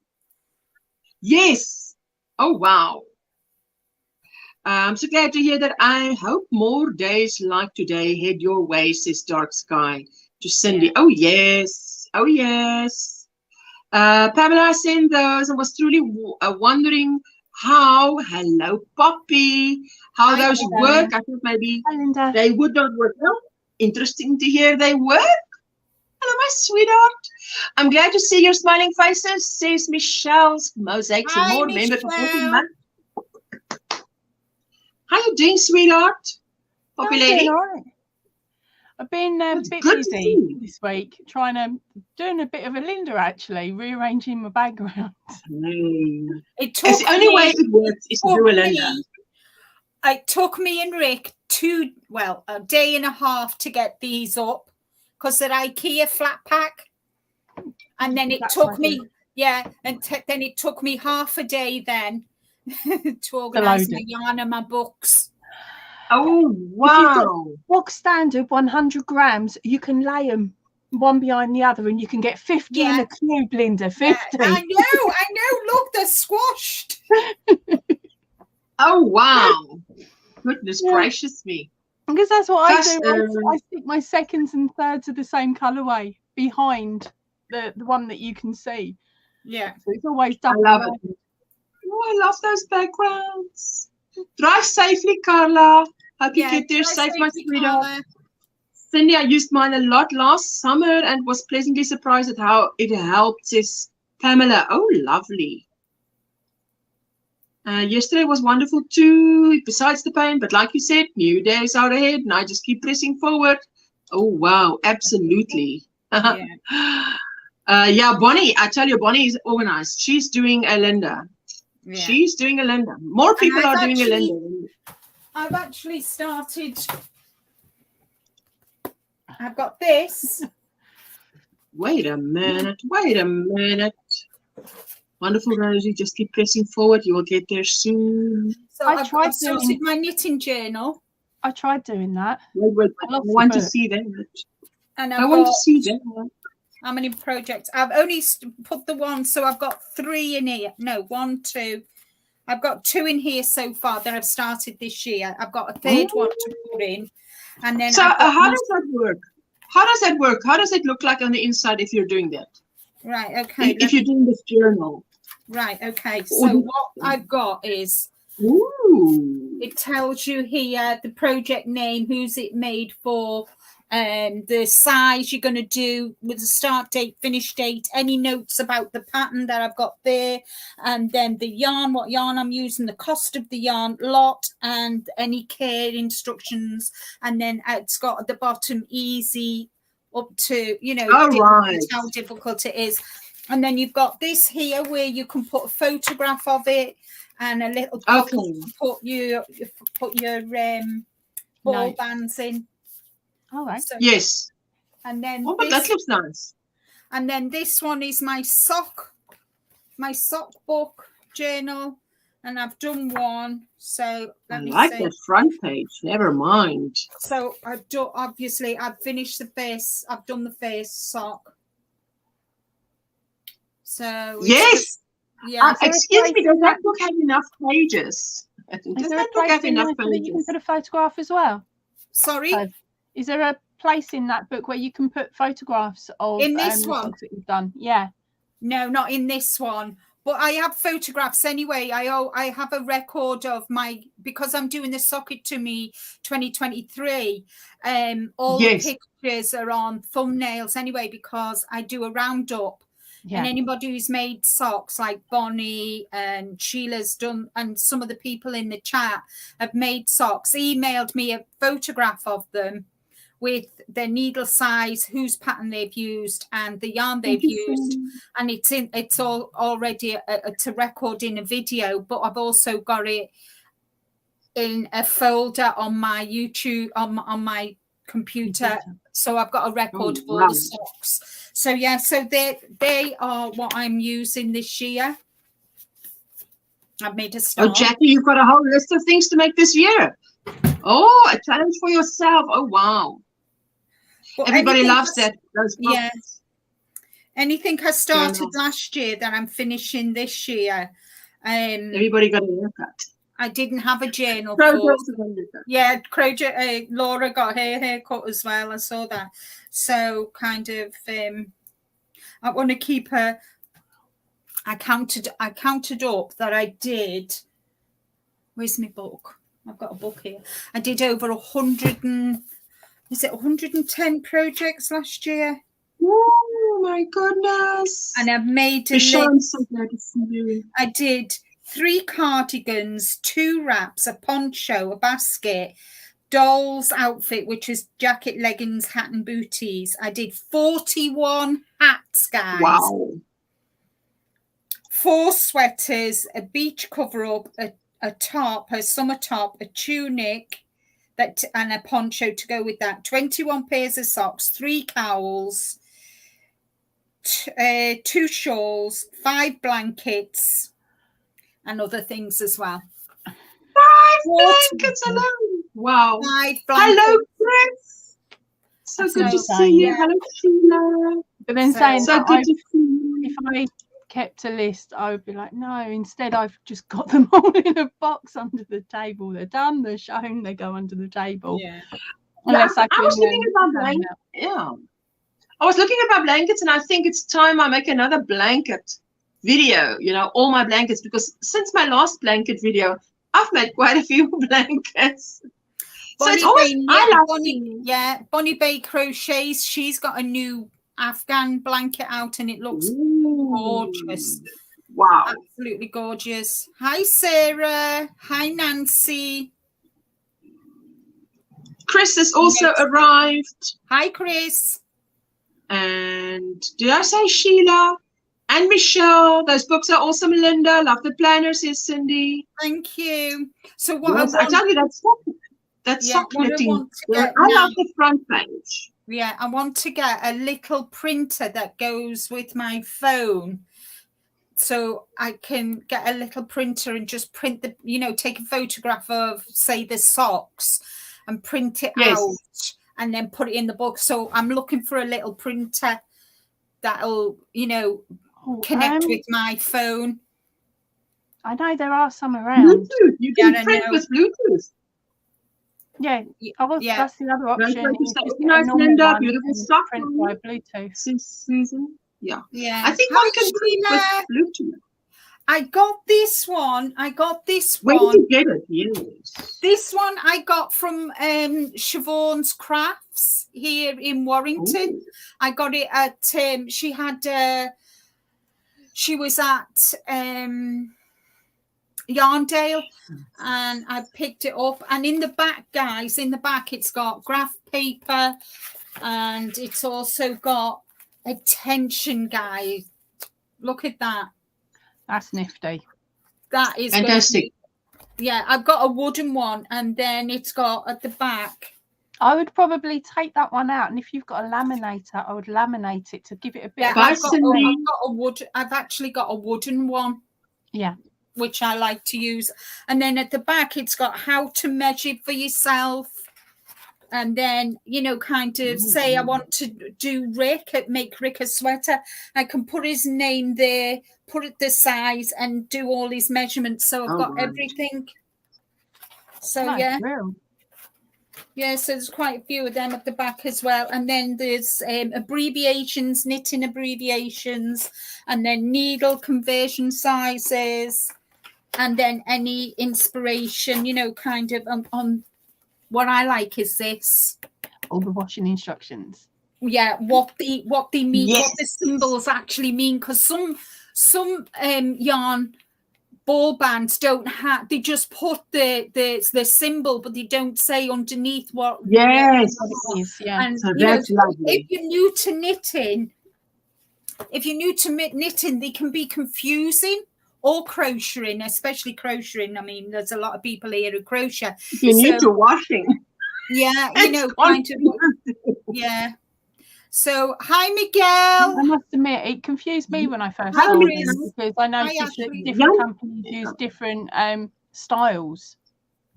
Yes. Oh, wow. I'm so glad to hear that. I hope more days like today head your way, says Dark Sky to Cindy. Yeah. Oh, yes. Oh, yes. Pamela sent those and was truly wondering how, hello, Poppy, how those work. I thought maybe they would not work. Well, interesting to hear they work. Hello, my sweetheart. I'm glad to see your smiling faces, says Michelle's Mosaics and More. Member for 14 months. How you doing, sweetheart? Poppy lady? Right. I've been a bit busy this week, doing a bit of a Linda, actually, rearranging my background. It's the only way it works is to do a Linda. It took me and Rick a day and a half to get these up because they're IKEA flat pack. And then it took me, then it took me half a day then to organise my yarn and my books. Oh, wow. Book standard 100 grams, you can lay them one behind the other and you can get 50 in a cube, Linda, 50. Yeah, I know. Look, they're squashed. Oh, wow. Goodness gracious me. Because that's what I do. I stick my seconds and thirds of the same colourway behind the one that you can see. Yeah. So it's always double. I love it. Oh, I love those backgrounds. Drive safely, Carla. Hope you get there safe, my sweetheart. Cindy, I used mine a lot last summer and was pleasantly surprised at how it helped, says Pamela. Oh, lovely. Yesterday was wonderful too, besides the pain. But like you said, new days are ahead and I just keep pressing forward. Oh, wow. Absolutely. Yeah, Bonnie, I tell you, Bonnie is organized. She's doing a Linda. Yeah. She's doing a Linda. More people are doing a Linda. I've actually started. I've got this. Wait a minute. Wonderful, Rosie. Just keep pressing forward. You will get there soon. So I've started my knitting journal. I tried doing that. Wait. I want to see that. And I want to see that. How many projects? I've only put the one, so I've got 3 in here. No, 1, 2. I've got 2 in here so far that I've started this year. I've got a 3rd one to put in. And then so how does that work? How does it look like on the inside if you're doing that? Right, okay. If you're doing this journal. Right, okay. So what I've got is it tells you here the project name, who's it made for, the size you're going to do with the start date, finish date, any notes about the pattern that I've got there, and then the yarn, what yarn I'm using, the cost of the yarn lot, and any care instructions. And then it's got at the bottom easy up to, how difficult it is. And then you've got this here where you can put a photograph of it and a little pocket to put your ball bands in. All right. So, yes. And then but that looks nice. And then this one is my sock book journal, and I've done one. So let me like that front page. Never mind. So I've done. Obviously, I've finished the face. I've done the face sock. So yes. Yeah. Excuse me. Does that book have enough pages? Does that book have enough pages? You can put a photograph as well. Sorry. Is there a place in that book where you can put photographs of in this one that you've done? Yeah. No, not in this one. But I have photographs anyway. I have a record of because I'm doing the Socket to Me 2023. All the pictures are on thumbnails anyway because I do a roundup. Yeah. And anybody who's made socks like Bonnie and Sheila's done, and some of the people in the chat have made socks, emailed me a photograph of them with their needle size, whose pattern they've used, and the yarn they've used, and it's all already to record in a video. But I've also got it in a folder on my YouTube on my computer, so I've got a record of all the socks. So yeah, so they are what I'm using this year. I've made a Oh, start. Jackie, you've got a whole list of things to make this year. Oh, a challenge for yourself. Oh, wow. But Everybody loves that. Those books. Yeah. Anything I started Journals. last year that I'm finishing this year. Everybody got a haircut. I didn't have a journal Crochet for. also got a haircut. Yeah, Crochet. Laura got her haircut as well. I saw that. So kind of, I want to keep her. I counted up that I did. Where's my book? I've got a book here. I did over 110 projects last year. Oh my goodness. And I've made a Michelle, I'm list. so glad to see you. I did 3 cardigans, 2 wraps, a poncho, a basket, doll's outfit, which was jacket, leggings, hat and booties. I did 41 hats, guys. Wow. 4 sweaters, a beach cover-up, a top, a summer top, a tunic, and a poncho to go with that. 21 pairs of socks, 3 cowls, 2 shawls, 5 blankets, and other things as well. 5 blankets alone. Wow. 5 blankets. Hello, Chris. So good to see you. Yeah. Hello, Sheila. But then saying So that, good to see you. if I kept a list, I would be like, no, instead I've just got them all in a box under the table. They're done, they're shown, they go under the table. Yeah. Unless I I was looking at my plan blankets. out. Yeah. I was looking at my blankets and I think it's time I make another blanket video, you know, all my blankets, because since my last blanket video, I've made quite a few blankets. So it's always, Bonnie Bay Crochets, she's got a new Afghan blanket out and it looks gorgeous. Wow. Absolutely gorgeous. Hi, Sarah. Hi, Nancy. Chris has also arrived. Hi, Chris. And did I say Sheila? And Michelle. Those books are awesome, Linda. Love the planners, says Cindy. Thank you. So what Yes, I tell you, that's sock knitting. I love the front page. Yeah, I want to get a little printer that goes with my phone. So I can get a little printer and just print the, you know, take a photograph of, say, the socks and print it out and then put it in the book. So I'm looking for a little printer that'll, you know, connect with my phone. I know there are some around. Bluetooth. You can print with Bluetooth. Yeah, that's the other option. Nice, Linda. Beautiful stuff. Print by Bluetooth. Susan. Yeah. Yeah. I think I can print with Bluetooth. I got this one. Where did you get it? Yes. This one I got from Siobhan's Crafts here in Warrington. Ooh. I got it at she was at Yarndale and I picked it up, and in the back, guys, it's got graph paper and it's also got a tension guide. Look at that. That's nifty. That is fantastic. Yeah, I've got a wooden one, and then it's got at the back. I would probably take that one out, and if you've got a laminator, I would laminate it to give it a bit. I've actually got a wooden one. Yeah, which I like to use. And then at the back, it's got how to measure for yourself. And then, you know, kind of say I want to do make Rick a sweater. I can put his name there, put it the size, and do all his measurements. So I've got everything. So nice. Yeah, so there's quite a few of them at the back as well. And then there's abbreviations, knitting abbreviations, and then needle conversion sizes, and then any inspiration, you know, kind of on what I like is this. All the washing instructions. Yeah, what they mean, what the symbols actually mean, because some yarn ball bands don't have, they just put the symbol, but they don't say underneath what it is. Yeah. And so that's lovely. If you're new to knitting, they can be confusing, or crocheting, especially crocheting. I mean, there's a lot of people here who crochet. You need to washing. Yeah, you know, kind of. Yeah. So, hi, I Miguel. must admit, it confused me when I first Hi, saw them Chris. because I noticed that Ashley. different Yeah. companies use different styles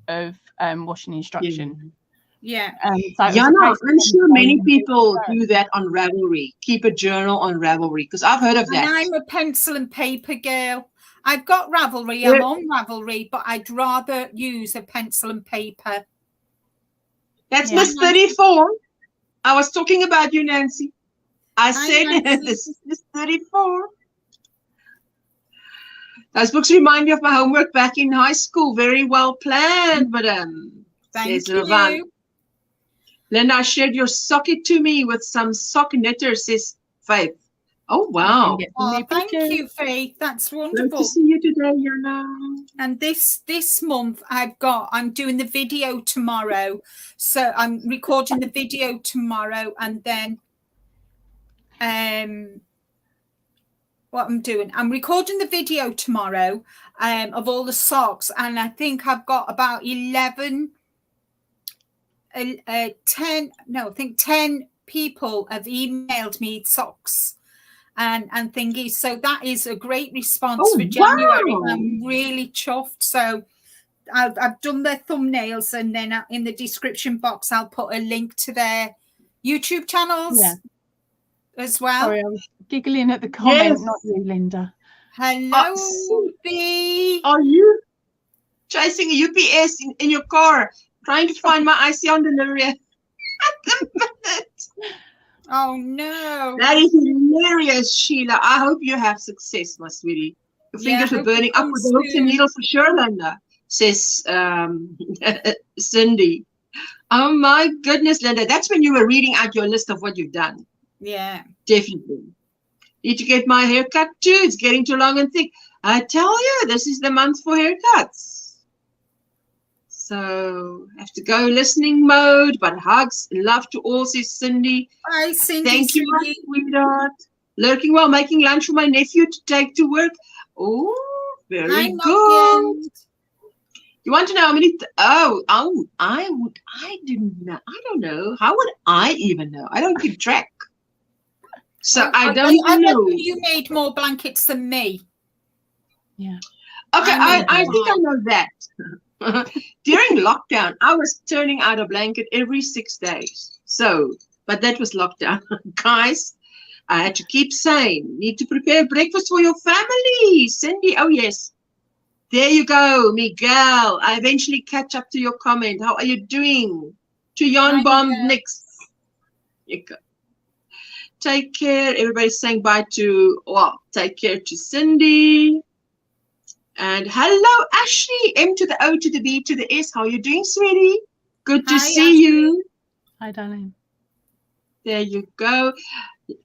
of washing instruction. Yeah. So it was Yeah, a no, case of I'm them sure going many and doing people it do that on Ravelry. Keep a journal on Ravelry because I've heard of And that. I'm a pencil and paper girl. I've got Ravelry. Yeah. I'm on Ravelry, but I'd rather use a pencil and paper. That's Yeah. Miss 34. I was talking about you, Nancy. I Hi, said Nancy. this is Miss 34. Those books remind me of my homework back in high school. Very well planned, madam. Thank Says Ravan. you. Linda, I shared your socket to me with some sock knitters, says Faith. Oh, wow. Get some Oh, new thank pictures. you, Faith. That's Great wonderful. to see you today, Yana. And this month I'm doing the video tomorrow. So I'm recording the video tomorrow, and then what I'm recording the video tomorrow of all the socks, and I think I've got about 10 people have emailed me socks and thingies. So that is a great response for January. Wow. I'm really chuffed. So I've done their thumbnails, and then in the description box I'll put a link to their YouTube channels as well. Sorry, I was giggling at the comment, Yes. not you, Linda. Hello, B. Are you chasing a UPS in your car, trying to find my IC on delivery at the minute? Oh, no. That is hilarious, Sheila. I hope you have success, my sweetie. Your fingers are burning up with the hooks and needles for sure, Linda, says Cindy. Oh, my goodness, Linda. That's when you were reading out your list of what you've done. Yeah. Definitely. Need to get my hair cut too. It's getting too long and thick. I tell you, this is the month for haircuts. So, have to go listening mode, but hugs, love to all, says Cindy. Hi, Cindy. Thank you, my sweetheart. Lurking while making lunch for my nephew to take to work. Oh, very good. You want to know how many? I didn't know. I don't know. How would I even know? I don't keep track. So I don't know. You made more blankets than me. Yeah. Okay, I think I know that. During lockdown, I was turning out a blanket every 6 days. So, but that was lockdown. Guys, I had to keep saying, need to prepare breakfast for your family. Cindy, oh yes. There you go, Miguel. I eventually catch up to your comment. How are you doing? To Jan Bond next. You go. Take care. Everybody's saying bye to, well, take care to Cindy. And hello, Ashley. M to the O to the B to the S. How are you doing, sweetie? Good to see Ashley. you. Hi, darling. There you go.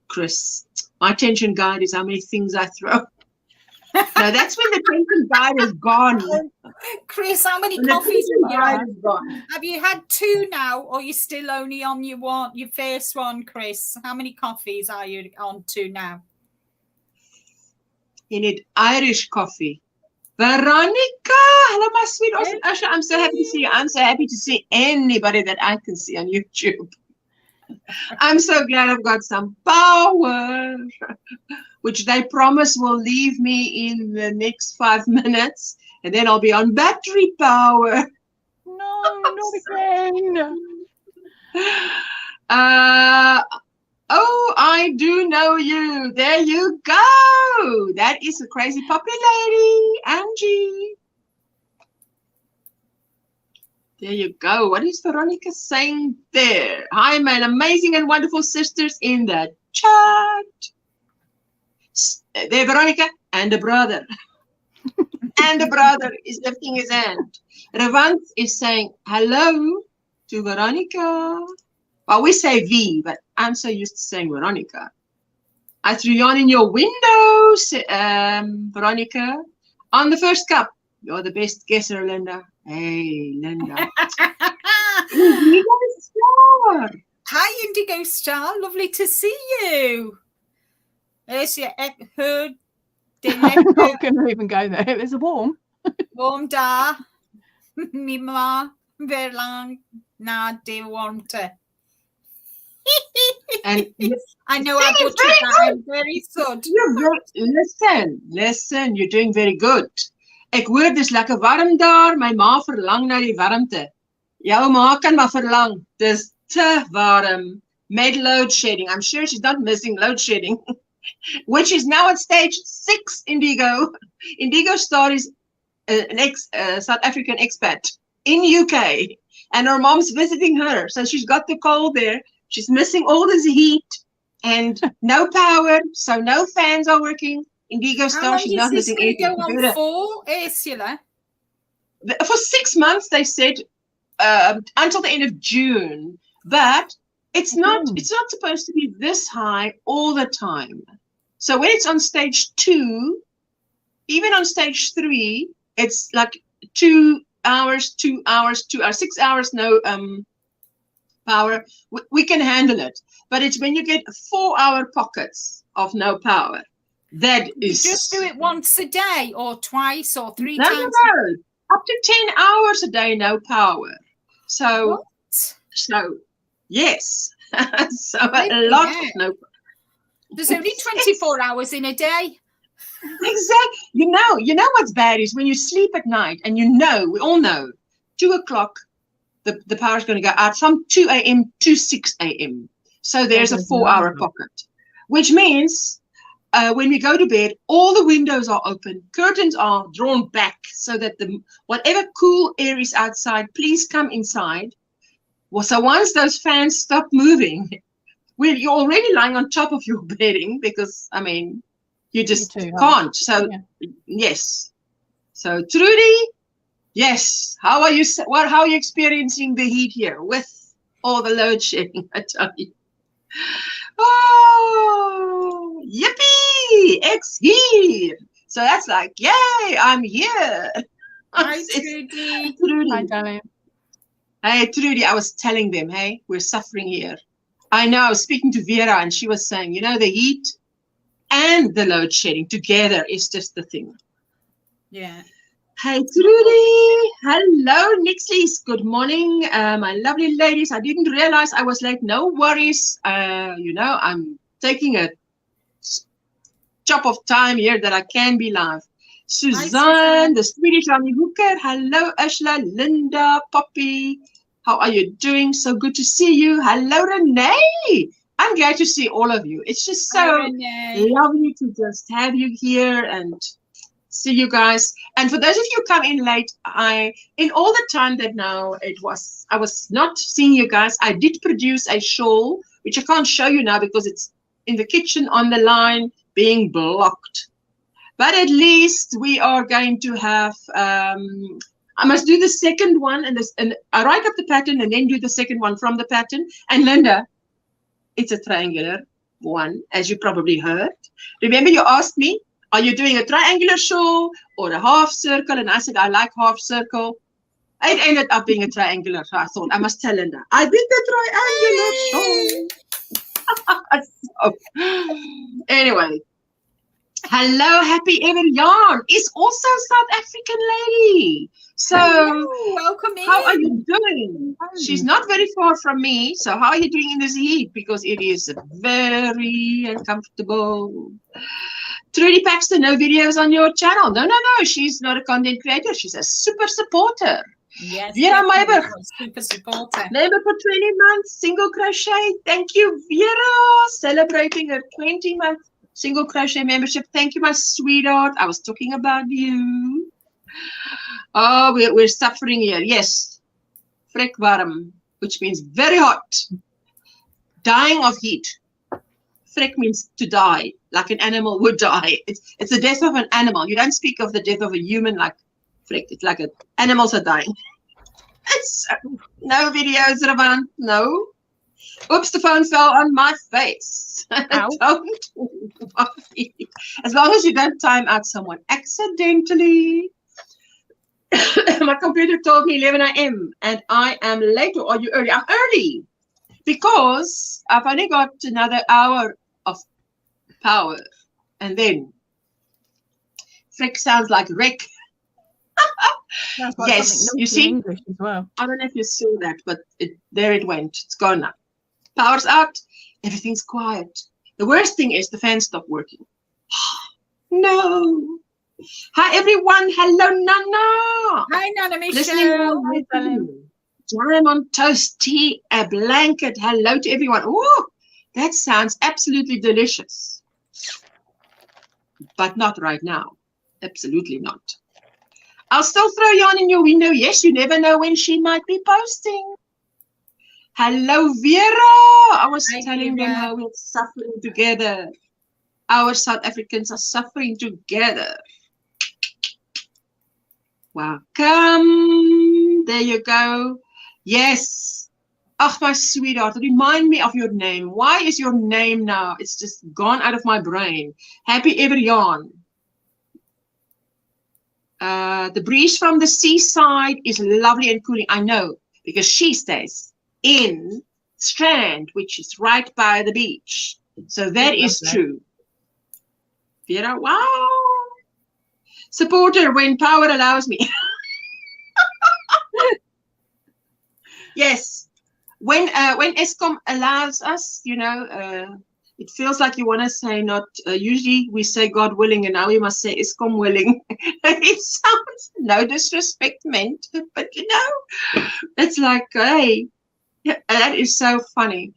Chris, my attention guide is how many things I throw. No, that's when the attention guide is gone. Chris, how many When the coffees attention have you guide had? is gone. Have you had 2 now, or you still only on your first one, Chris? How many coffees are you on to now? You need Irish coffee. Veronica, hello, my sweet awesome Usher. I'm so happy to see you. I'm so happy to see anybody that I can see on YouTube. I'm so glad I've got some power, which they promise will leave me in the next 5 minutes, and then I'll be on battery power. No, not again. Oh, I do know you. There you go. That is a crazy puppy lady, Angie. There you go. What is Veronica saying there? Hi, my amazing and wonderful sisters in the chat. There, Veronica, and a brother. And the brother is lifting his hand. Ravant is saying hello to Veronica. Well, we say V, but I'm so used to saying Veronica. I threw you on in your window, Veronica. On the first cup. You're the best guesser, Linda. Hey, Linda. Indigo Star. Hi, Indigo Star. Lovely to see you. There's your heard. I'm not going to even go there. It was warm. Warm da. Mi ma verlang na de warmte. And I know I butchered that. I'm very good. Listen, you're doing very good. Ek hoor dis lekker warm daar. My ma verlang na die warmte. Jou ma kan maar verlang. Dis te warm. Met load shedding. I'm sure she's not missing load shedding. Which is now at stage 6, Indigo. Indigo Star is an South African expat in UK. And her mom's visiting her. So she's got the cold there. She's missing all this heat and no power. So no fans are working. Indigo Star, she's not missing anything. How long is this going to go on for, Ursula? For 6 months, they said, until the end of June. But it's not supposed to be this high all the time. So when it's on stage 2, even on stage 3, it's like 2 hours, 2 hours, 2 hours, 6 hours, no power. We can handle it. But it's when you get 4-hour pockets of no power. That is. You just do it once a day or twice or 3 times? No. Up to 10 hours a day, no power. So, yes. So a lot of no power. There's only 24 hours in a day. Exactly. You know what's bad is when you sleep at night and we all know, 2 o'clock, the power is going to go out from 2 a.m. to 6 a.m. So there's a 4-hour pocket, which means when we go to bed, all the windows are open, curtains are drawn back so that whatever cool air is outside, please come inside. Well, so once those fans stop moving, you're already lying on top of your bedding because, I mean, you just can't. So, yes. So, Trudy, yes. How are you experiencing the heat here with all the load shedding? I tell you. Oh, yippee! It's here. So that's like, yay! I'm here. Hi, Trudy. Hi, darling. Hey, Trudy. I was telling them, hey, we're suffering here. I know. I was speaking to Vera, and she was saying, the heat and the load shedding together is just the thing. Yeah. Hey, Trudy. Hello, Nixies. Good morning, my lovely ladies. I didn't realize I was late. No worries. I'm taking a chop of time here that I can be live. Suzanne, the Swedish Rani Hooker. Hello, Ursula, Linda, Poppy. How are you doing? So good to see you. Hello, Renee. I'm glad to see all of you. It's just so lovely to just have you here and see you guys. And for those of you who come in late, in all the time that now I was not seeing you guys, I did produce a shawl, which I can't show you now because it's in the kitchen on the line being blocked. But at least we are going to have, I must do the second one and I write up the pattern and then do the second one from the pattern. And Linda, it's a triangular one, as you probably heard. Remember you asked me, are you doing a triangular shawl or a half circle? And I said, I like half circle. It ended up being a triangular. So I thought, I must tell Linda, I did the triangular shawl. So, anyway, hello, Happy Ever Yarn is also South African lady. So, welcome in. How are you doing? She's not very far from me. So, how are you doing in this heat? Because it is very uncomfortable. Trudy Paxton, no videos on your channel. No. She's not a content creator. She's a super supporter. Yes. Vera Meiberg, super supporter. member for 20 months, single crochet. Thank you, Vera. Celebrating her 20-month single crochet membership. Thank you, my sweetheart. I was talking about you. Oh, we're suffering here. Yes. Frek warm, which means very hot. Dying of heat. Frek means to die, like an animal would die. It's the death of an animal. You don't speak of the death of a human like frek. It's like animals are dying. No videos, Ravan. No. Oops, the phone fell on my face. Don't worry. As long as you don't time out someone accidentally. My computer told me 11 a.m. and I am late. Or are you early? I'm early because I've only got another hour of power. And then Frick sounds like Rick. Yes, you see. English as well. I don't know if you saw that, but there it went. It's gone now. Power's out. Everything's quiet. The worst thing is the fan stopped working. No. Hi, everyone. Hello, Nana. Hi, Nana Listening Michelle. well. Jam on toast, tea, a blanket. Hello to everyone. Oh, that sounds absolutely delicious. But not right now. Absolutely not. I'll still throw yarn in your window. Yes, you never know when she might be posting. Hello, Vera. I was telling them how we're suffering together. Our South Africans are suffering together. Welcome. There you go. Yes. Ach, my sweetheart, remind me of your name. Why is your name now? It's just gone out of my brain. Happy ever yarn. The breeze from the seaside is lovely and cooling. I know, because she stays in Strand, which is right by the beach. So that is true. Vera, wow. Supporter when power allows me. Yes. When Eskom allows us, you know, it feels like you want to say not, usually we say God willing, and now we must say Eskom willing. It sounds, no disrespect meant, but you know, it's like, hey, that is so funny.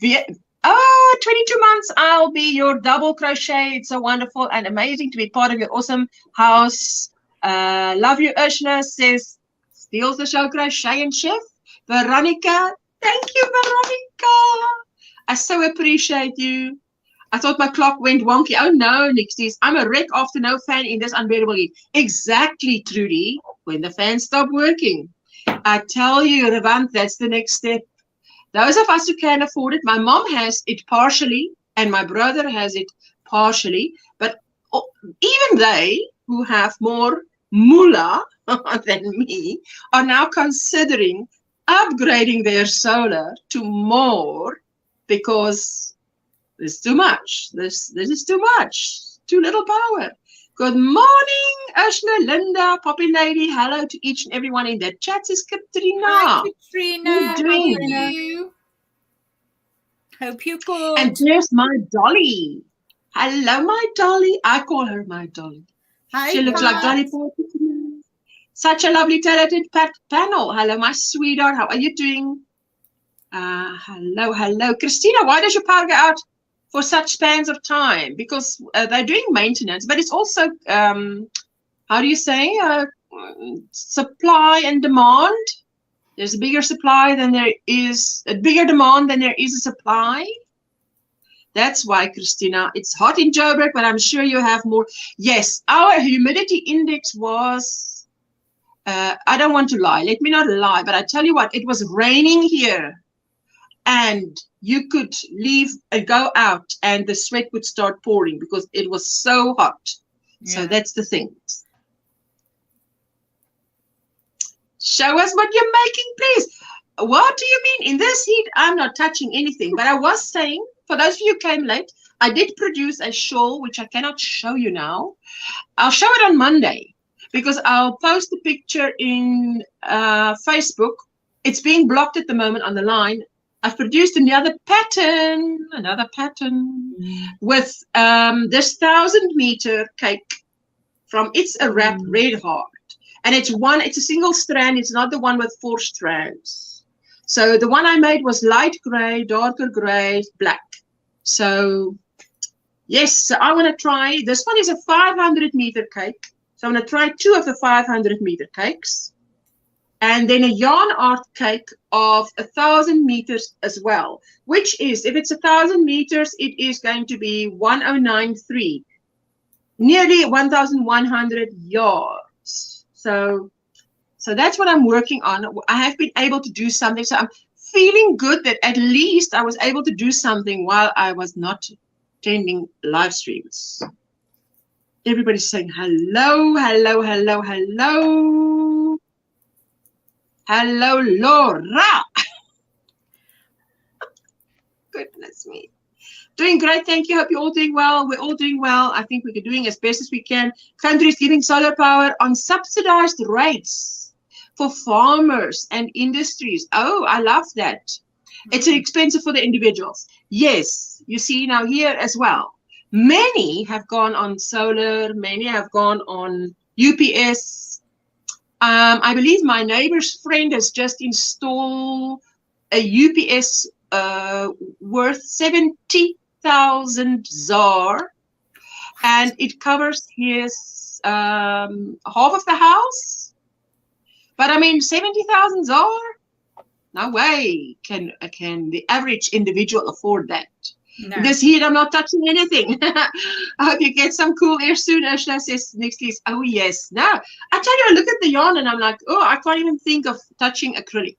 22 months, I'll be your double crochet. It's so wonderful and amazing to be part of your awesome house. Love you, Ursula, says, steals the show, crochet and chef. Veronica, thank you, Veronica. I so appreciate you. I thought my clock went wonky. Oh no, Nixties. I'm a wreck after no fan in this unbearable heat. Exactly, Trudy. When the fans stop working. I tell you, Ravant, that's the next step. Those of us who can afford it, my mom has it partially, and my brother has it partially. But even they, who have more moolah than me, are now considering upgrading their solar to more, because there's too much. This is too much. Too little power. Good morning, Ursula, Linda, Poppy Lady. Hello to each and everyone in the chat. Says Katrina. Hi, Katrina. How are you? Hope you're good. And there's my Dolly. Hello, my Dolly. I call her my Dolly. Hi, she looks like Dolly Parton. Such a lovely, talented panel. Hello, my sweetheart. How are you doing? Hello. Christina, why does your power go out for such spans of time? Because they're doing maintenance, but it's also, how do you say, supply and demand. There's a bigger supply than there is, a bigger demand than there is a supply. That's why, Christina, it's hot in Joburg, but I'm sure you have more. Yes, our humidity index was, I don't want to lie, let me not lie, but I tell you what, it was raining here. And you could leave and go out and the sweat would start pouring because it was so hot. Yeah. So that's the thing. Show us what you're making, please. What do you mean? In this heat, I'm not touching anything. But I was saying, for those of you who came late, I did produce a shawl, which I cannot show you now. I'll show it on Monday because I'll post the picture in Facebook. It's being blocked at the moment on the line. I've produced another pattern with this 1,000-meter cake from It's a Wrap Red Heart. And it's a single strand. It's not the one with 4 strands. So the one I made was light gray, darker gray, black. So yes, so I want to try. This one is a 500-meter cake. So I'm going to try 2 of the 500-meter cakes. And then a yarn art cake of 1,000 meters as well, which is, if it's 1,000 meters, it is going to be 1093, nearly 1,100 yards. So that's what I'm working on. I have been able to do something. So I'm feeling good that at least I was able to do something while I was not attending live streams. Everybody's saying hello, hello, hello, hello. Hello, Laura. Goodness me. Doing great, thank you. Hope you're all doing well. We're all doing well. I think we're doing as best as we can. Countries giving solar power on subsidized rates for farmers and industries. Oh, I love that. It's expensive for the individuals. Yes, you see now here as well. Many have gone on solar. Many have gone on UPS. I believe my neighbor's friend has just installed a UPS worth 70,000 ZAR, and it covers his half of the house. But I mean, 70,000 ZAR? No way can the average individual afford that. No. Because here I'm not touching anything. I hope you get some cool air soon. Ashla says next is, oh yes. No, I tell you, I look at the yarn and I'm like, oh, I can't even think of touching acrylic.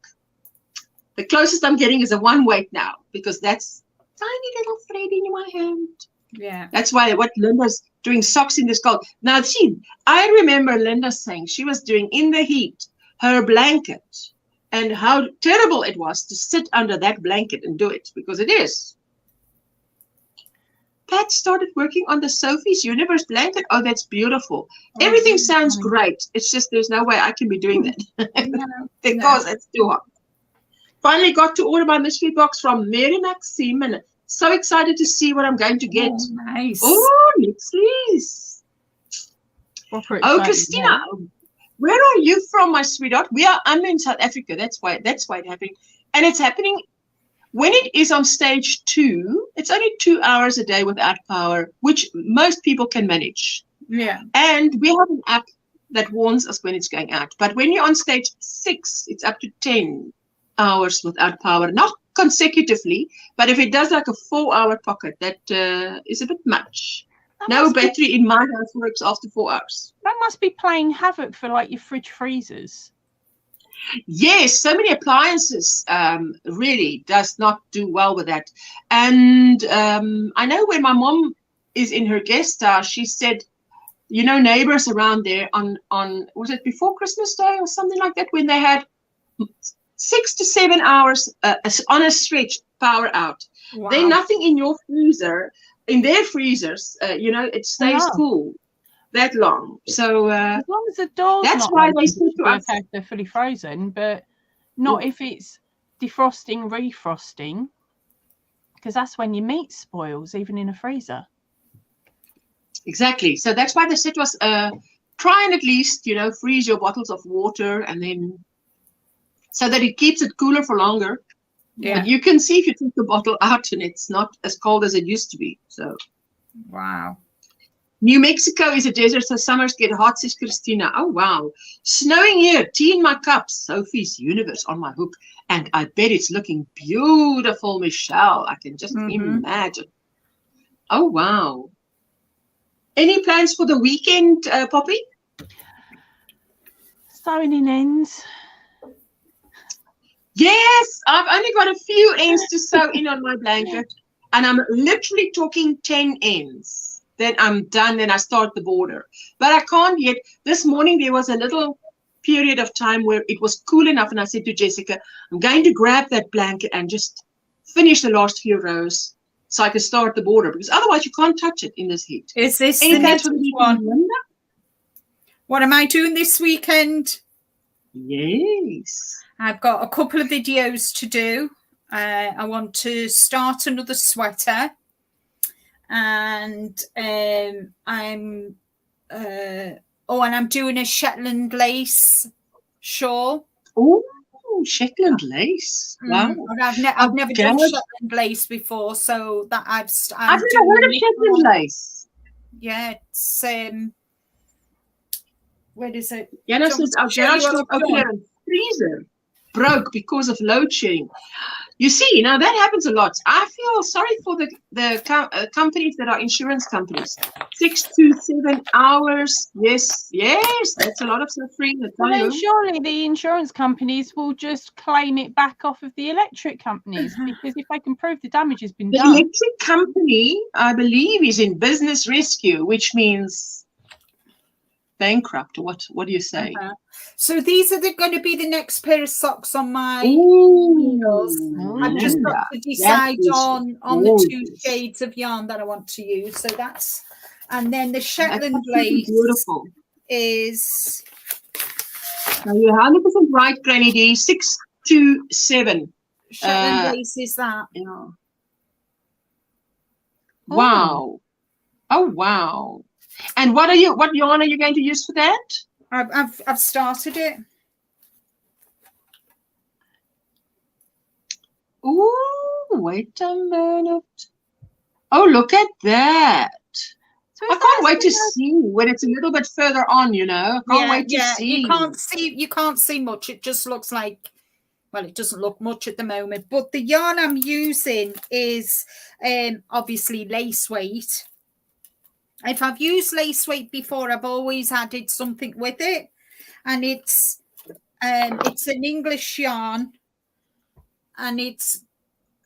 The closest I'm getting is a 1 weight now, because that's tiny little thread in my hand. Yeah. That's why what Linda's doing socks in this cold. Now see, I remember Linda saying she was doing in the heat her blanket, and how terrible it was to sit under that blanket and do it, because it is. Pat started working on the Sophie's Universe blanket. Oh, that's beautiful. Everything sounds great. It's just there's no way I can be doing that because it's too hot. Finally got to order my mystery box from Mary Maxime, and so excited to see what I'm going to get. Oh, nice. Oh, please. Oh, Christina. Where are you from, my sweetheart? I'm in South Africa. That's why it's happening. And it's happening when it is on stage 2. It's only 2 hours a day without power, which most people can manage. Yeah. And we have an app that warns us when it's going out. But when you're on stage 6, it's up to 10 hours without power. Not consecutively, but if it does like a 4-hour pocket, that is a bit much. No battery in my house works after 4 hours. That must be playing havoc for like your fridge freezers. Yes, so many appliances really does not do well with that. And I know when my mom is in her guest house, she said, you know, neighbors around there on was it before Christmas Day or something like that, when they had 6 to 7 hours on a stretch power out. Wow. Then nothing in your freezer. In their freezers, you know, it stays cool that long. So as long as the door's that's not why open, they say to us, if they're fully frozen, but not if it's defrosting, refrosting, because that's when your meat spoils, even in a freezer. Exactly. So that's why they said to us, try and at least, you know, freeze your bottles of water, and then so that it keeps it cooler for longer. Yeah. But you can see if you take the bottle out and it's not as cold as it used to be. So, wow. New Mexico is a desert, so summers get hot, says Christina. Oh, wow. Snowing here, tea in my cup, Sophie's Universe on my hook. And I bet it's looking beautiful, Michelle. I can just imagine. Oh, wow. Any plans for the weekend, Poppy? Sewing in ends. Yes, I've only got a few ends to sew in on my blanket, and I'm literally talking 10 ends. Then I'm done, then I start the border. But I can't yet. This morning there was a little period of time where it was cool enough, and I said to Jessica, I'm going to grab that blanket and just finish the last few rows so I can start the border, because otherwise you can't touch it in this heat. Is this Any the plans next for the one? weekend? What am I doing this weekend? Yes. I've got a couple of videos to do. I want to start another sweater, and I'm doing a Shetland lace shawl. Oh, Shetland lace! Wow. I've never done Shetland lace before, so that I've never heard of Shetland lace. Yeah, it's where is it? Jana says our garage door opener and freezer broke because of load shedding. You see, now that happens a lot. I feel sorry for the companies that are insurance companies. 6 to 7 hours. Yes, that's a lot of suffering. Well, then surely the insurance companies will just claim it back off of the electric companies, because if they can prove the damage has been done. The electric company, I believe, is in business rescue, which means bankrupt. What do you say? So these are going to be the next pair of socks on my heels. I've just got to decide on the 2 shades of yarn that I want to use. So that's, and then the Shetland lace is. Now you're 100% right, Granny D. 6 to 7 Shetland lace is that? Yeah. Wow. Oh wow. And what yarn are you going to use for that? I've started it. Ooh, wait a minute. Oh, look at that. So I can't wait to see when it's a little bit further on, you know. I can't wait to see. You can't see much. It just looks like, well, it doesn't look much at the moment. But the yarn I'm using is obviously lace weight. If I've used lace weight before, I've always added something with it. And it's an English yarn. And it's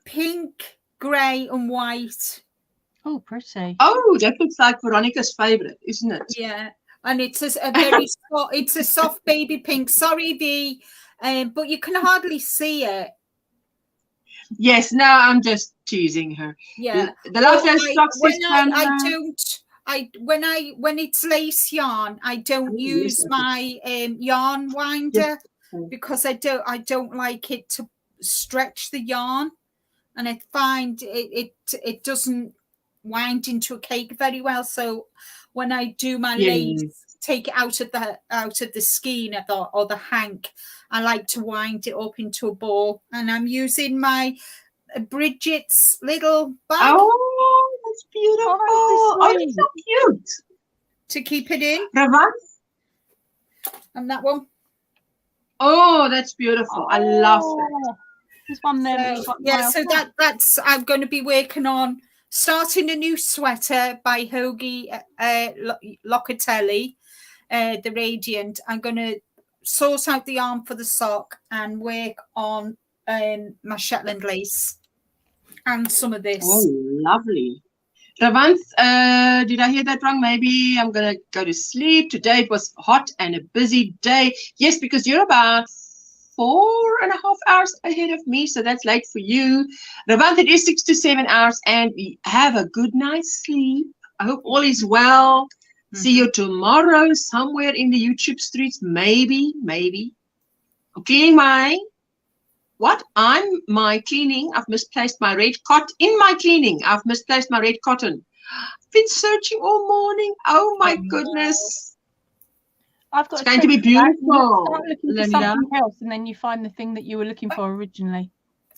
pink, grey and white. Oh, pretty. Oh, that looks like Veronica's favorite, isn't it? Yeah, and it's a very it's a soft baby pink. Sorry, V, but you can hardly see it. Yes, no, I'm just teasing her. Yeah, the last socks when it's lace yarn, I don't use my yarn winder because I don't like it to stretch the yarn, and I find it doesn't wind into a cake very well. So when I do my lace, take it out of the skein or the hank, I like to wind it up into a ball. And I'm using my Bridget's little bag. Oh, that's beautiful. Oh, it's so cute. To keep it in. Ravan? And that one. Oh, that's beautiful. I love that. There's one there. So, so that's I'm going to be working on starting a new sweater by Hoagie Locatelli, the Radiant. I'm going to sort out the arm for the sock and work on my Shetland lace and some of this. Oh, lovely. Ravanth, did I hear that wrong? Maybe I'm going to go to sleep. Today it was hot and a busy day. Yes, because you're about 4.5 hours ahead of me, so that's late for you. Ravanth, it is 6 to 7 hours, and we have a good night's sleep. I hope all is well. See you tomorrow somewhere in the YouTube streets. Maybe. I'm cleaning my cleaning. I've misplaced my red cotton. In my cleaning, I've misplaced my red cotton. I've been searching all morning. Oh my goodness. It's going to be beautiful. Start looking for something else, and then you find the thing that you were looking for originally.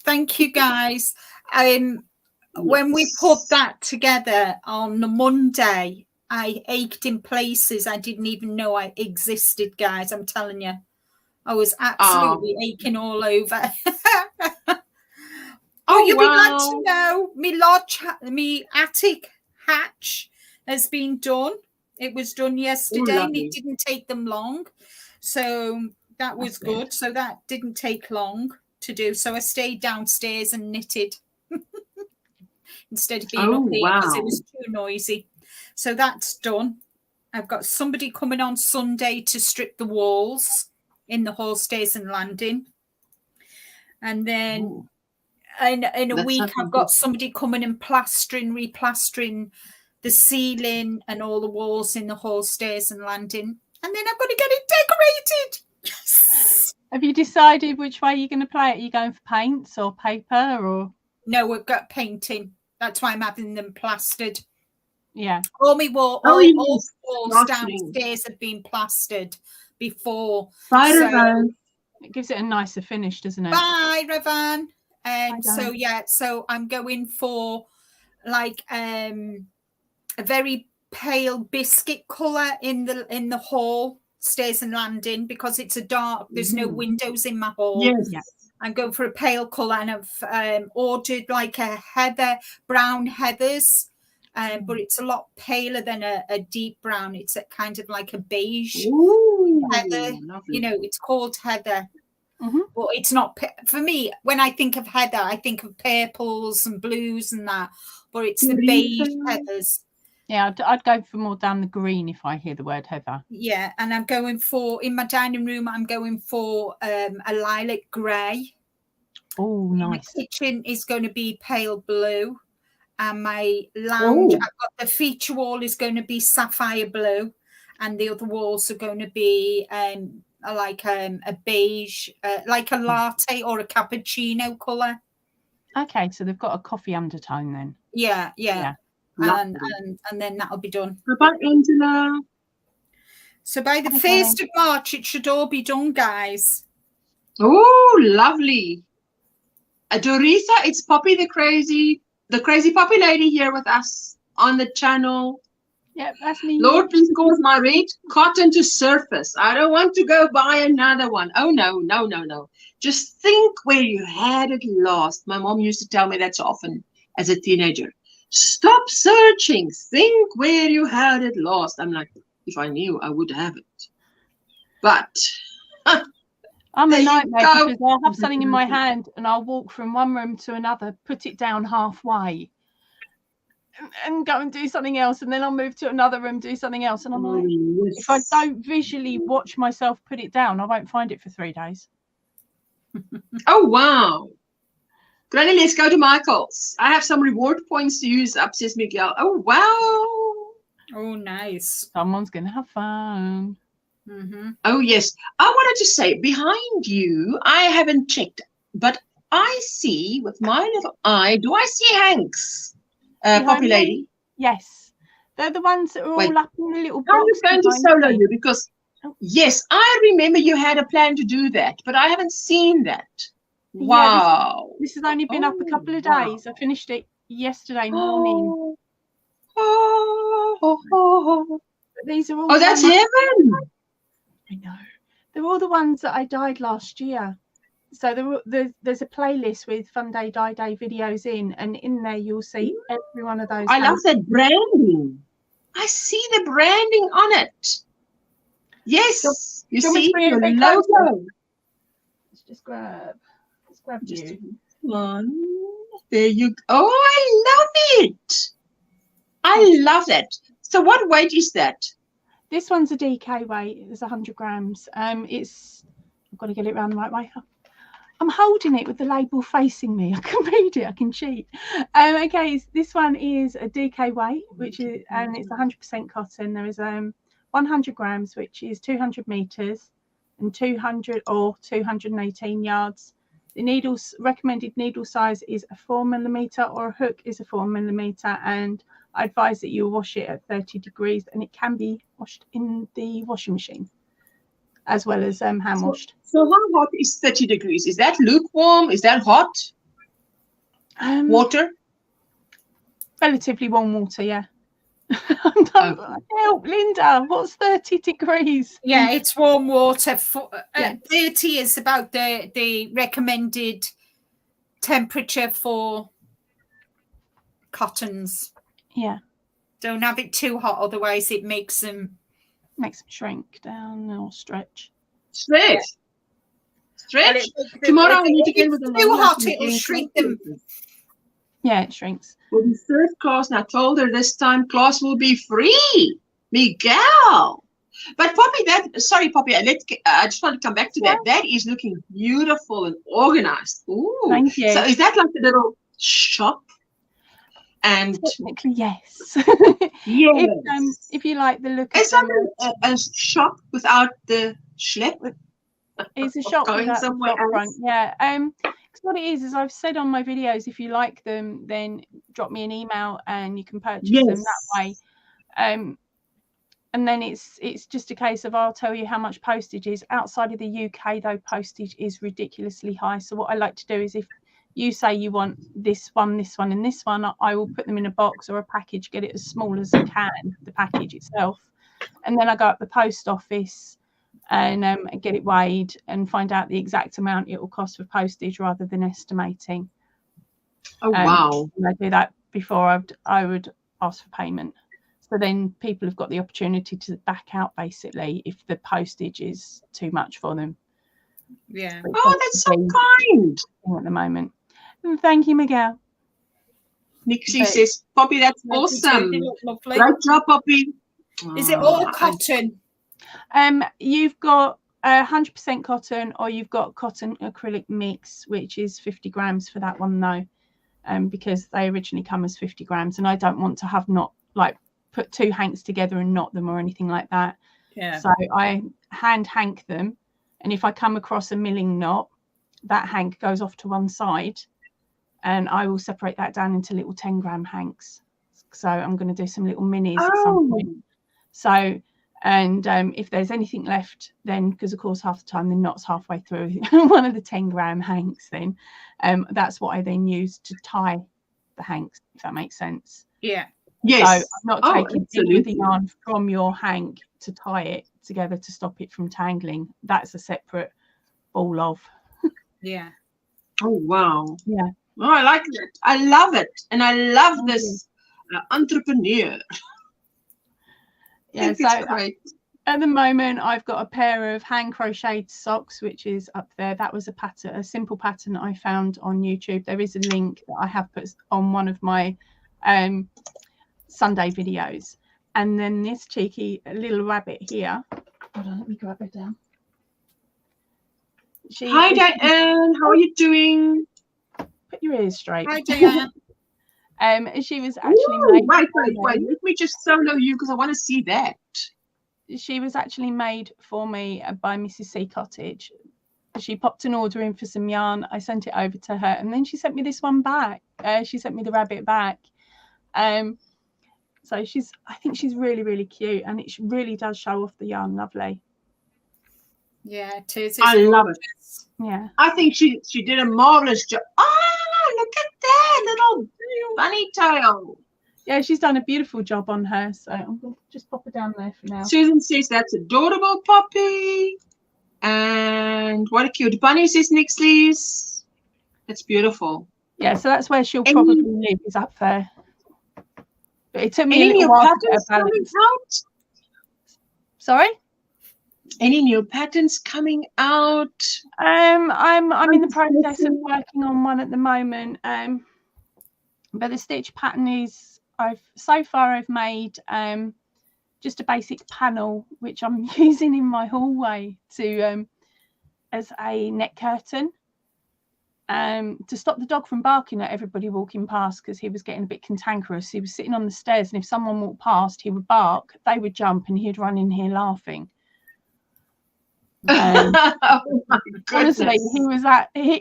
Thank you, guys. When we put that together on the Monday, I ached in places I didn't even know I existed, guys. I'm telling you, I was absolutely aching all over. You'll be glad to know me attic hatch has been done. It was done yesterday, and it didn't take them long. So that was good. So that didn't take long to do. So I stayed downstairs and knitted instead of being up here because it was too noisy. So that's done. I've got somebody coming on Sunday to strip the walls in the hall stairs and landing. And then in a week, I've got somebody coming and replastering the ceiling and all the walls in the hall stairs and landing. And then I'm going to get it decorated. Yes. Have you decided which way you're going to play it? Are you going for paints or paper or? No, we've got painting. That's why I'm having them plastered. Yeah. All my walls downstairs have been plastered before. Bye, Ravan. It gives it a nicer finish, doesn't it? Bye, Ravan. So I'm going for like a very pale biscuit colour in the hall stairs and landing because it's a dark. There's no windows in my hall. Yes. I'm going for a pale colour, and I've ordered like a brown heathers, but it's a lot paler than a deep brown. It's a kind of like a beige heather. Lovely. You know, it's called heather. But it's not, for me, when I think of heather, I think of purples and blues and that, but it's the beige heathers. Yeah, I'd go for more down the green if I hear the word heather. Yeah, and I'm going for, in my dining room, I'm going for a lilac grey. Oh, nice. My kitchen is going to be pale blue, and my lounge, I've got the feature wall is going to be sapphire blue, and the other walls are going to be a beige, like a latte or a cappuccino colour. Okay, so they've got a coffee undertone then. Yeah. Lovely. And then that'll be done. Bye, Angela. So by the Okay. 1st of March, it should all be done, guys. Oh, lovely. Dorita, it's Poppy the crazy Poppy lady here with us on the channel. Yep, that's me. Lord, please cause my red cotton to surface. I don't want to go buy another one. Oh, no. Just think where you had it last. My mom used to tell me that so often as a teenager. Stop searching. Think where you had it last. I'm like, if I knew, I would have it. But I'm a there you nightmare go. because I'll have something in my hand and I'll walk from one room to another, put it down halfway, and go and do something else, and then I'll move to another room, do something else, and I'm like, if I don't visually watch myself put it down, I won't find it for 3 days. Oh, wow. Granny, let's go to Michael's. I have some reward points to use up, says Miguel. Oh, wow. Oh, nice. Someone's gonna have fun. Oh, yes. I wanted to say, behind you, I haven't checked, but I see with my little eye, do I see Hank's Poppy lady? Yes. They're the ones that are all up in the little box. I'm just going to solo you because, yes, I remember you had a plan to do that, but I haven't seen that. Wow. Yeah, this has only been up a couple of days. I finished it yesterday morning. But these are all. Oh, that's heaven. I know. They're all the ones that I dyed last year. So there's a playlist with Fun Day, Dye Day videos in, and in there you'll see every one of those. I love that branding. I see the branding on it. Yes, you see your logo. Let's grab Just you. one. There you go. Oh, I love it. I love that. So what weight is that? This one's a DK weight. It's 100 grams. I've got to get it around the right way. I'm holding it with the label facing me. I can read it. I can cheat. Okay, this one is a DK weight, and it's 100% cotton. There is 100 grams, which is 200 meters, and 200 or 218 yards. The recommended needle size is a 4mm, or a hook is a 4mm, and I advise that you wash it at 30 degrees, and it can be washed in the washing machine as well as hand washed. So how hot is 30 degrees? Is that lukewarm? Is that hot? Water? Relatively warm water, yeah. Help, Linda, what's 30 degrees? Yeah, it's warm water. 30 is about the recommended temperature for cottons. Yeah. Don't have it too hot, otherwise it makes them shrink down or stretch. Stretch. Yeah. Stretch. Tomorrow I need to get with too hot, it'll shrink them. Yeah, it shrinks. Will be third class, and I told her this time class will be free. Miguel. But Poppy, Poppy, I just want to come back to that. That is looking beautiful and organized. Ooh. Thank you. So is that like a little shop? And technically, yes. Yes. If you like the look of a shop without the schlep. It's a shop going somewhere else. Front. Yeah. Because what it is I've said on my videos, if you like them, then drop me an email and you can purchase them that way. And then it's just a case of I'll tell you how much postage is. Outside of the UK, though, postage is ridiculously high. So what I like to do is if you say you want this one, and this one, I will put them in a box or a package, get it as small as I can, the package itself. And then I go up the post office and get it weighed and find out the exact amount it will cost for postage rather than estimating. Oh, wow. And I do that before I would ask for payment. So then people have got the opportunity to back out, basically, if the postage is too much for them. Yeah. Oh, that's so kind. At the moment. Thank you, Miguel. Nixie says, Poppy, that's awesome. Lovely. Great job, Poppy. Is it all cotton? You've got 100% cotton, or you've got cotton acrylic mix, which is 50 grams for that one, though, because they originally come as 50 grams, and I don't want to have put two hanks together and knot them or anything like that. Yeah. So I hand hank them And if I come across a milling knot, that hank goes off to one side, and I will separate that down into little 10-gram hanks. So I'm going to do some little minis at some point. So, and if there's anything left, then, because of course half the time the knot's halfway through one of the 10-gram hanks, then that's what I then use to tie the hanks, if that makes sense. Yeah. Yes. So I'm not taking any of the yarn from your hank to tie it together to stop it from tangling. That's a separate ball of. Yeah. Oh, wow. Yeah. Oh, I like it. I love it. And I love this entrepreneur. Yeah, so great. At the moment, I've got a pair of hand crocheted socks, which is up there. That was a pattern, a simple pattern that I found on YouTube. There is a link that I have put on one of my Sunday videos. And then this cheeky little rabbit here. Hold on, let me grab her down. Hi, Diane. How are you doing? Put your ears straight. Hi, Diane. She was actually made. Wait. Let me just solo you because I want to see that. She was actually made for me by Mrs. C Cottage. She popped an order in for some yarn. I sent it over to her, and then she sent me this one back. She sent me the rabbit back. So I think she's really, really cute, and it really does show off the yarn lovely. Yeah, it is. I love it. Yeah, I think she did a marvelous job. Oh, look at that little bunny tail. Yeah, she's done a beautiful job on her. So I'm going to just pop her down there for now. Susan says that's adorable, Poppy. And what a cute bunny, says Nixley's. That's beautiful. Yeah, so that's where she'll probably live, is up there. But it took me any a little while to patterns get a coming balance. out? Sorry? Any new patterns coming out? I'm in the process of working on one at the moment. But the stitch pattern is I've made just a basic panel which I'm using in my hallway to as a neck curtain. To stop the dog from barking at everybody walking past, because he was getting a bit cantankerous. He was sitting on the stairs, and if someone walked past, he would bark, they would jump, and he'd run in here laughing. Oh my goodness. Honestly,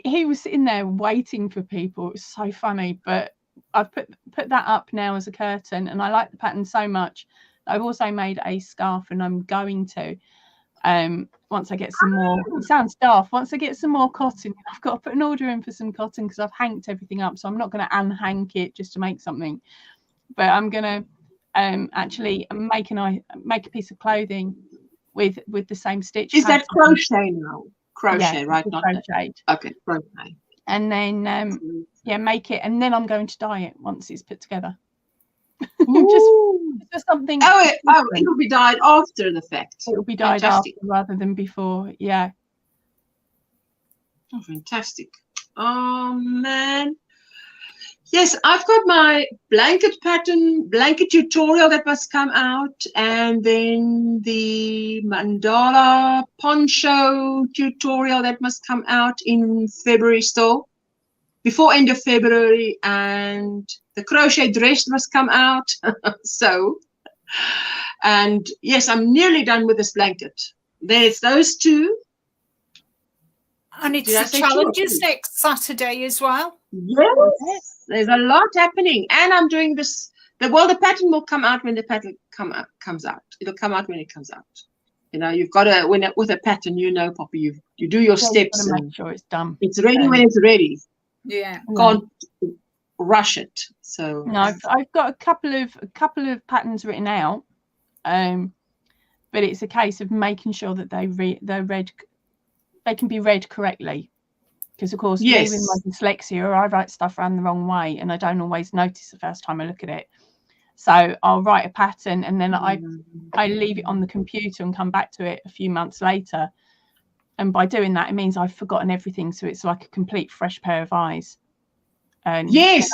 he was sitting there waiting for people. It was so funny. But I've put that up now as a curtain, and I like the pattern so much. I've also made a scarf, and I'm going to once I get some more. It sounds daft. Once I get some more cotton, I've got to put an order in for some cotton because I've hanked everything up. So I'm not going to unhank it just to make something, but I'm going to actually make a piece of clothing with the same stitch. Is that crochet now? Crochet, yeah, right? Not crochet. Okay, crochet. And then make it, and then I'm going to dye it once it's put together. just something. It'll be dyed after the fact. It'll be dyed after rather than before. Yeah. Oh, fantastic. Oh man. Yes, I've got my blanket tutorial that must come out, and then the mandala poncho tutorial that must come out in February still, before end of February, and the crochet dress must come out. So, and yes, I'm nearly done with this blanket. There's those two. And it's the challenges next Saturday as well. Yes, there's a lot happening, and I'm doing this. The pattern will come out when the pattern comes out. It'll come out when it comes out. You know, you've got to with a pattern. You know, Poppy, you do your steps and and make sure it's done. It's ready when it's ready. Yeah, can't rush it. So no, I've got a couple of patterns written out, but it's a case of making sure that they're read. They can be read correctly, because of course, me with my dyslexia, I write stuff around the wrong way, and I don't always notice the first time I look at it. So I'll write a pattern, and then I leave it on the computer and come back to it a few months later. And by doing that, it means I've forgotten everything. So it's like a complete fresh pair of eyes. And yes,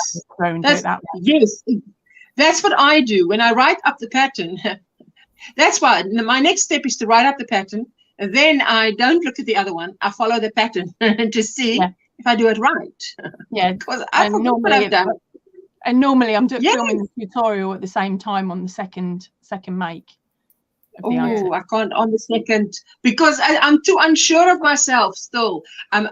that's what I do when I write up the pattern. That's why my next step is to write up the pattern. And then I don't look at the other one. I follow the pattern to see if I do it right. Yeah, because I forgot what I've done. And normally I'm filming the tutorial at the same time on the second make. of the Oh, I can't on the second because I'm too unsure of myself still. I'm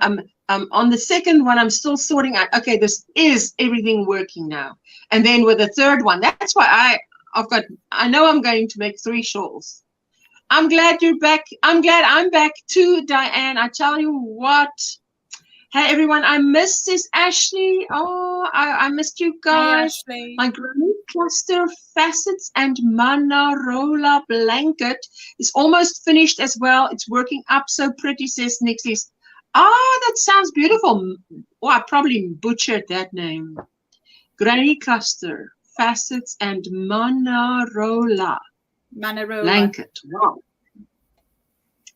on the second one. I'm still sorting out. Okay, this is everything working now. And then with the third one, that's why I know I'm going to make 3 shawls. I'm glad you're back. I'm glad I'm back too, Diane. I tell you what. Hey everyone, I missed this, Ashley. Oh, I missed you guys. Hey, My granny cluster facets and Manarola blanket is almost finished as well. It's working up so pretty, says Nixie's. Ah, that sounds beautiful. Oh, I probably butchered that name. Granny cluster facets and Manarola blanket. Wow.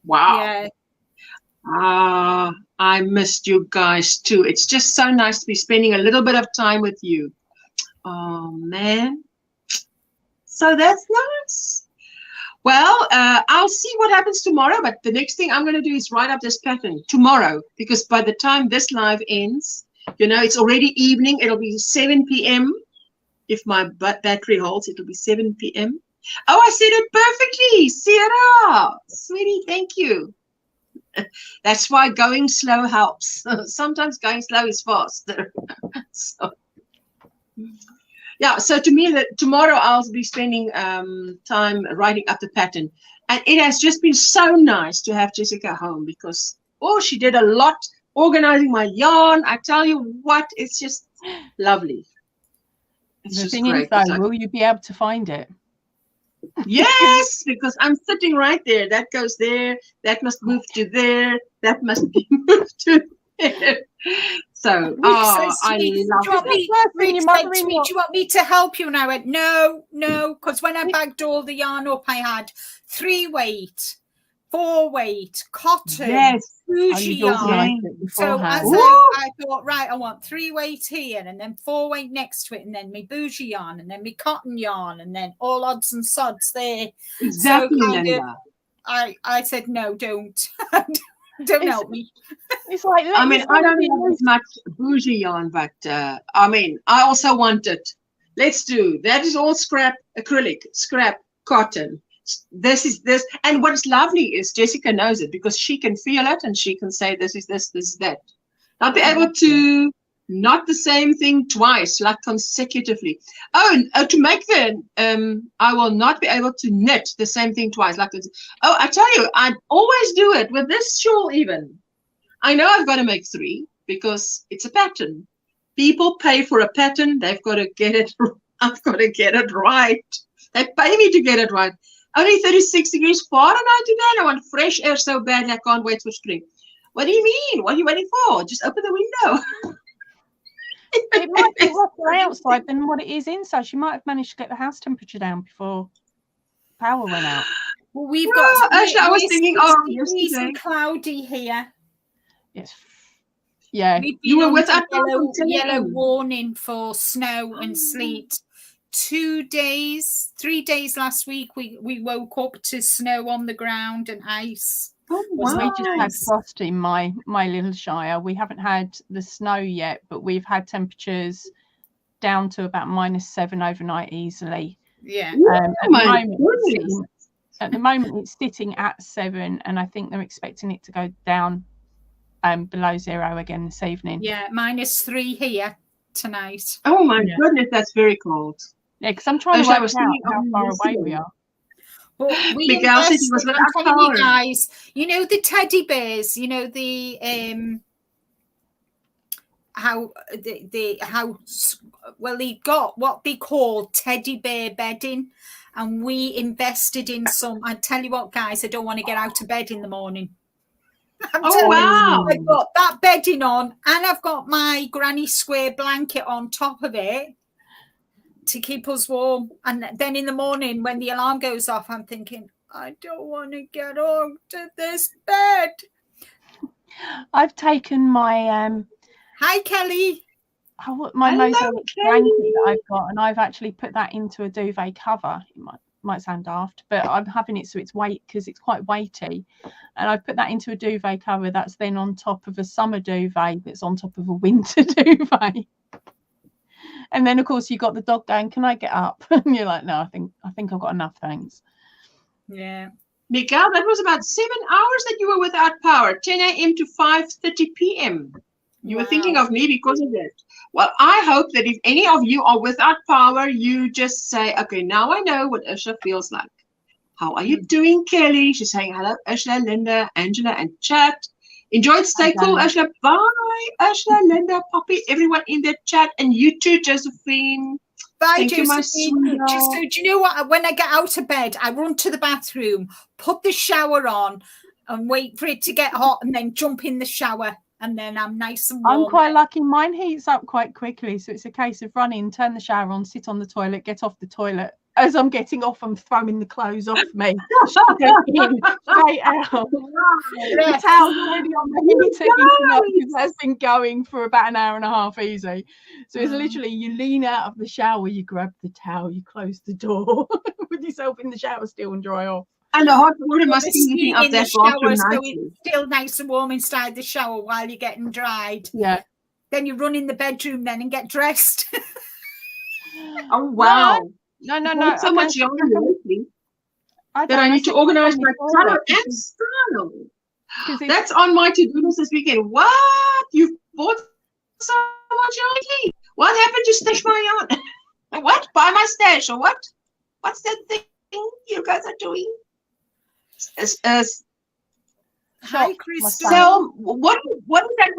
Wow. Yeah. I missed you guys too. It's just so nice to be spending a little bit of time with you. Oh man. So that's nice. Well, I'll see what happens tomorrow, but the next thing I'm going to do is write up this pattern tomorrow, because by the time this live ends, you know, it's already evening. It'll be 7 p.m. If my battery holds, it'll be 7 p.m. Oh, I said it perfectly. Sierra, sweetie, thank you. That's why going slow helps. Sometimes going slow is faster. So, yeah, so to me, tomorrow I'll be spending time writing up the pattern. And it has just been so nice to have Jessica home because, oh, she did a lot organizing my yarn. I tell you what, it's just lovely. It's the thing is, though, will you be able to find it? Yes, because I'm sitting right there. That goes there. That must move to there. That must be moved to there. So, I love it. Do you want me to help you? And I went, no, because when I bagged all the yarn up, I had 3-weight, 4-weight, cotton, yes, bougie yarn. So as I thought, right, I want 3-weight here, and then 4-weight next to it, and then my bougie yarn, and then my cotton yarn, and then all odds and sods there. Exactly, so Linda. I said, no, don't. Don't help me. It's like, I mean, I don't have as much bougie yarn, but I mean, I also want it. Let's do that. Is all scrap acrylic, scrap cotton. This is this, and what's lovely is Jessica knows it because she can feel it and she can say this is this, this is that. I'll be able to not the same thing twice, like consecutively. Oh, to make the I will not be able to knit the same thing twice, like this. Oh, I tell you, I always do it with this shawl. Even I know I've got to make 3 because it's a pattern. People pay for a pattern; they've got to get it. I've got to get it right. They pay me to get it right. Only 36 degrees Fahrenheit today. I want fresh air so badly. I can't wait for spring. What do you mean? What are you waiting for? Just open the window. It might be hotter outside than what it is inside. She might have managed to get the house temperature down before power went out. Well, we've got. Actually, I was thinking, yesterday, cloudy here. Yes. Yeah. You were with us. Yellow warning for snow and sleet. 3 days last week. We woke up to snow on the ground and ice. Oh, wow. We just had frost in my little shire. We haven't had the snow yet, but we've had temperatures down to about -7 overnight easily. Yeah. At the moment it's sitting at 7, and I think they're expecting it to go down below 0 again this evening. Yeah, -3 here tonight. Oh my goodness, that's very cold. Yeah, because I'm trying to work out how far away we are. But Miguel said he was with us. You guys, you know the teddy bears, you know the how they got what they call teddy bear bedding, and we invested in some. I tell you what, guys, I don't want to get out of bed in the morning. Wow! I've got that bedding on, and I've got my GrannySquare blanket on top of it to keep us warm. And then in the morning when the alarm goes off, I'm thinking, I don't want to get on to this bed. I've taken my hi Kelly, my mosaic blanket that I've got, and I've actually put that into a duvet cover. It might sound daft, but I'm having it so it's weight, because it's quite weighty, and I've put that into a duvet cover that's then on top of a summer duvet that's on top of a winter duvet. And then, of course, you got the dog going, can I get up? And you're like, no, I think I've got enough, thanks. Yeah. Miguel, that was about 7 hours that you were without power, 10 a.m. to 5:30 p.m. You were thinking Wow. of me because of that. Well, I hope that if any of you are without power, you just say, okay, now I know what Ursula feels like. How are you doing, Kelly? She's saying hello, Ursula, Linda, Angela, and chat. Enjoy it. Stay cool, Ursula. Bye, Ursula, Linda, Poppy, everyone in the chat, and you too, Josephine. Bye, Thank you, my Josephine. Just so, do you know what? When I get out of bed, I run to the bathroom, put the shower on, and wait for it to get hot, and then jump in the shower, and then I'm nice and warm. I'm quite lucky. Mine heats up quite quickly, so it's a case of running, turn the shower on, sit on the toilet, get off the toilet. As I'm getting off, I'm throwing the clothes off me. Straight out. The towel's already on the heater because that's been going for about an hour and a half easy. So it's literally you lean out of the shower, you grab the towel, you close the door with yourself in the shower still and dry off. And the hot water must be heating up that bathroom so nicely. it's still nice and warm inside the shower while you're getting dried. Yeah. Then you run in the bedroom then and get dressed. Oh, wow. No. So much younger lately that I need to organize my color and style. That's on my to-do list this weekend. What? You've bought so much lately? What happened to stash my yarn? What? Buy my stash or what? What's that thing you guys are doing? Hi, Crystal. So what is that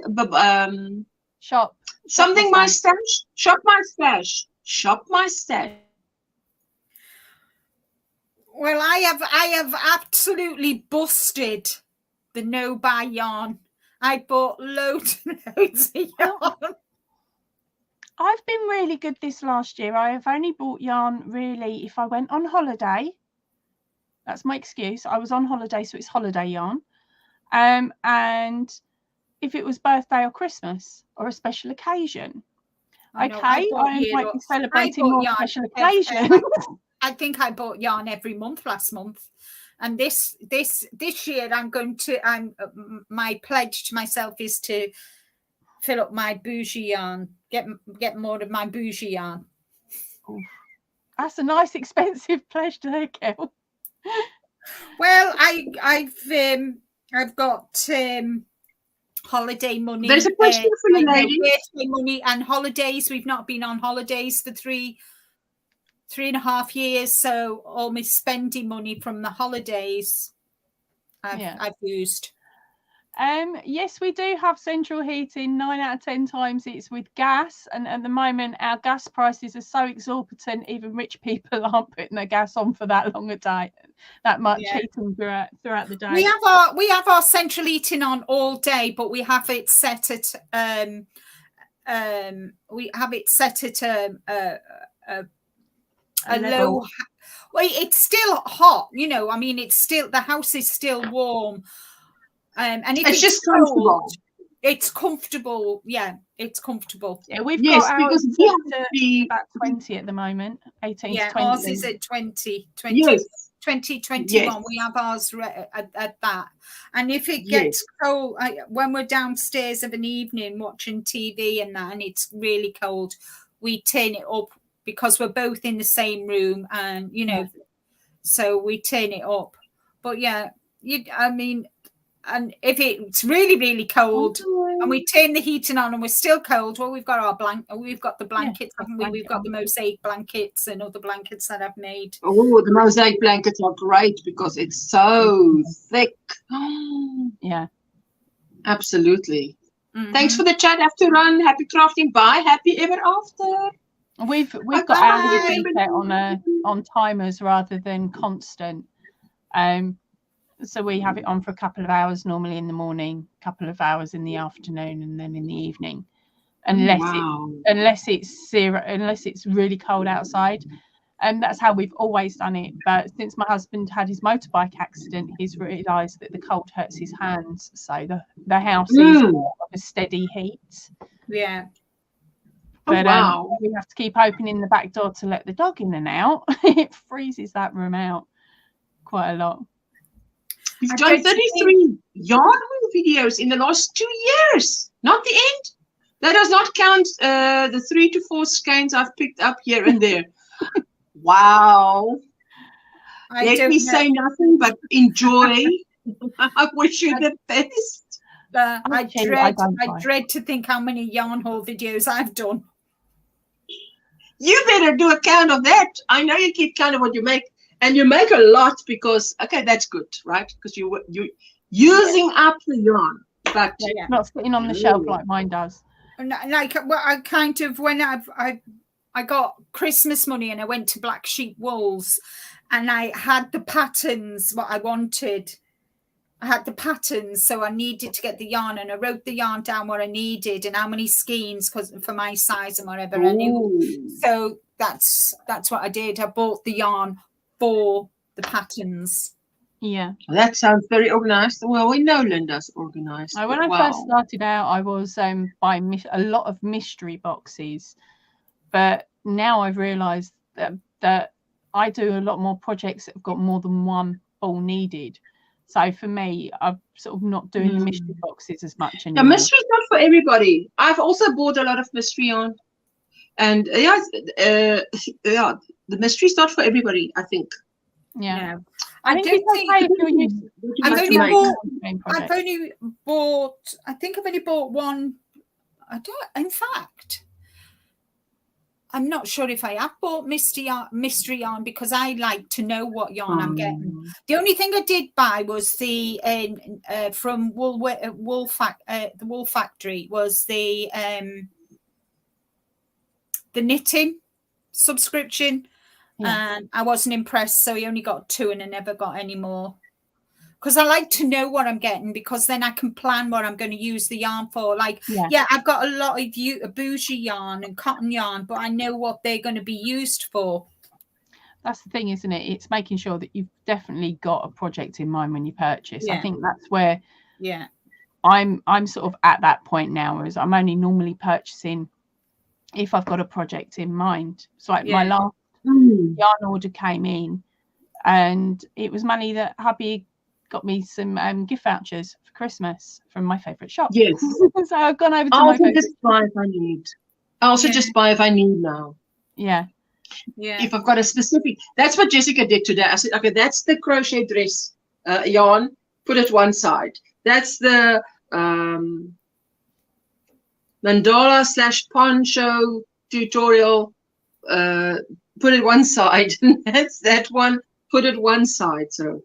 hashtag? Shop. Something my stash. Shop my stash. Shop my stash. Well, I have absolutely busted the no buy yarn. I bought loads and loads of yarn. I've been really good this last year. I have only bought yarn really if I went on holiday. That's my excuse. I was on holiday, so it's holiday yarn. And if it was birthday or Christmas or a special occasion. I might be celebrating more special occasions. I think I bought yarn every month last month. And this year my pledge to myself is to fill up my bougie yarn, get more of my bougie yarn. Oof. That's a nice expensive pledge to take, Kel. Well, I've got holiday money. There's a question for you, lady. Birthday money and holidays. We've not been on holidays for three and a half years, so all my spending money from the holidays I've used. Yes, we do have central heating. 9 out of 10 times it's with gas, and at the moment our gas prices are so exorbitant, even rich people aren't putting their gas on for that long a day, that much heating throughout the day. We have our central heating on all day, but we have it set at a low. Well, it's still hot, you know. I mean, it's still, the house is still warm. And if it's just comfortable. It's comfortable. Yeah, it's comfortable. Yeah, we've got ours about 20 at the moment. 18 to 20. Ours is at 20. 2021. Yes. We have ours at that. And if it gets cold, when we're downstairs of an evening watching TV and that, and it's really cold, we turn it up because we're both in the same room, and you know, so we turn it up. But yeah, and if it's really, really cold and we turn the heating on and we're still cold, well, we've got the blankets, haven't we? We've got the mosaic blankets and other blankets that I've made. Oh, the mosaic blankets are great because it's so thick. Yeah, absolutely. Thanks for the chat. Have to run. Happy crafting. Bye. Happy ever after. We've got our heat set on timers rather than constant. So we have it on for a couple of hours normally in the morning, a couple of hours in the afternoon, and then in the evening, unless it's really cold outside. And that's how we've always done it. But since my husband had his motorbike accident, he's realised that the cold hurts his hands. So the house is more of a steady heat. Yeah. But we have to keep opening the back door to let the dog in and out. It freezes that room out quite a lot. You've done 33 yarn videos in the last 2 years. Not the end. That does not count the 3 to 4 skeins I've picked up here and there. Wow. Let me say nothing but enjoy. I wish you the best. I dread to think how many yarn haul videos I've done. You better do a count of that. I know you keep count of what you make, and you make a lot because that's good, right? Because you using up the yarn, but not sitting on the shelf like mine does. Like, well, I kind of, when I got Christmas money and I went to Black Sheep Wools, and I had the patterns what I wanted. I had the patterns, so I needed to get the yarn, and I wrote the yarn down what I needed and how many skeins for my size and whatever. I knew. So that's what I did. I bought the yarn for the patterns. Yeah, that sounds very organized. Well, we know Linda's organized. When I first started out, I was buying a lot of mystery boxes, but now I've realised that I do a lot more projects that have got more than one ball needed. So for me, I'm sort of not doing the mystery boxes as much anymore. The mystery is not for everybody. I've also bought a lot of mystery on, and the mystery is not for everybody, I think. Yeah. I think I've only bought one. In fact, I'm not sure if I have bought mystery yarn because I like to know what yarn I'm getting. The only thing I did buy was the from the Wool Factory was the knitting subscription, and I wasn't impressed, so I only got 2 and I never got any more. Because I like to know what I'm getting, because then I can plan what I'm going to use the yarn for. Like, I've got a lot of bougie yarn and cotton yarn, but I know what they're going to be used for. That's the thing, isn't it? It's making sure that you've definitely got a project in mind when you purchase. I think that's where I'm sort of at that point now, is I'm only normally purchasing if I've got a project in mind. So like my last yarn order came in, and it was money that hubby got me some gift vouchers for Christmas from my favourite shop. Yes. So I've gone over to I'll my favourite. just buy if I need. I also just buy if I need now. Yeah. If I've got a specific, that's what Jessica did today. I said, okay, that's the crochet dress yarn. Put it one side. That's the mandala / poncho tutorial. Put it one side. That's that one. Put it one side. So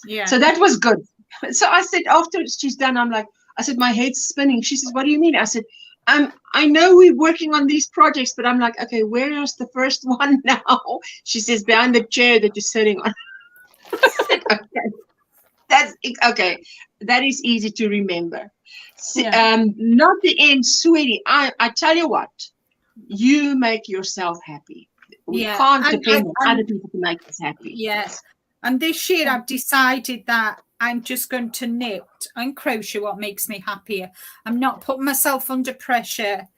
that was good. So I said, after she's done, I said, my head's spinning. She says, what do you mean? I said, I know we're working on these projects, but I'm like, okay, where is the first one now? She says, behind the chair that you're sitting on. I said, okay. That's okay. That is easy to remember. Not the end, sweetie. I tell you what, you make yourself happy. We can't depend on other people to make us happy. Yes. And this year I've decided that I'm just going to knit and crochet what makes me happier. I'm not putting myself under pressure.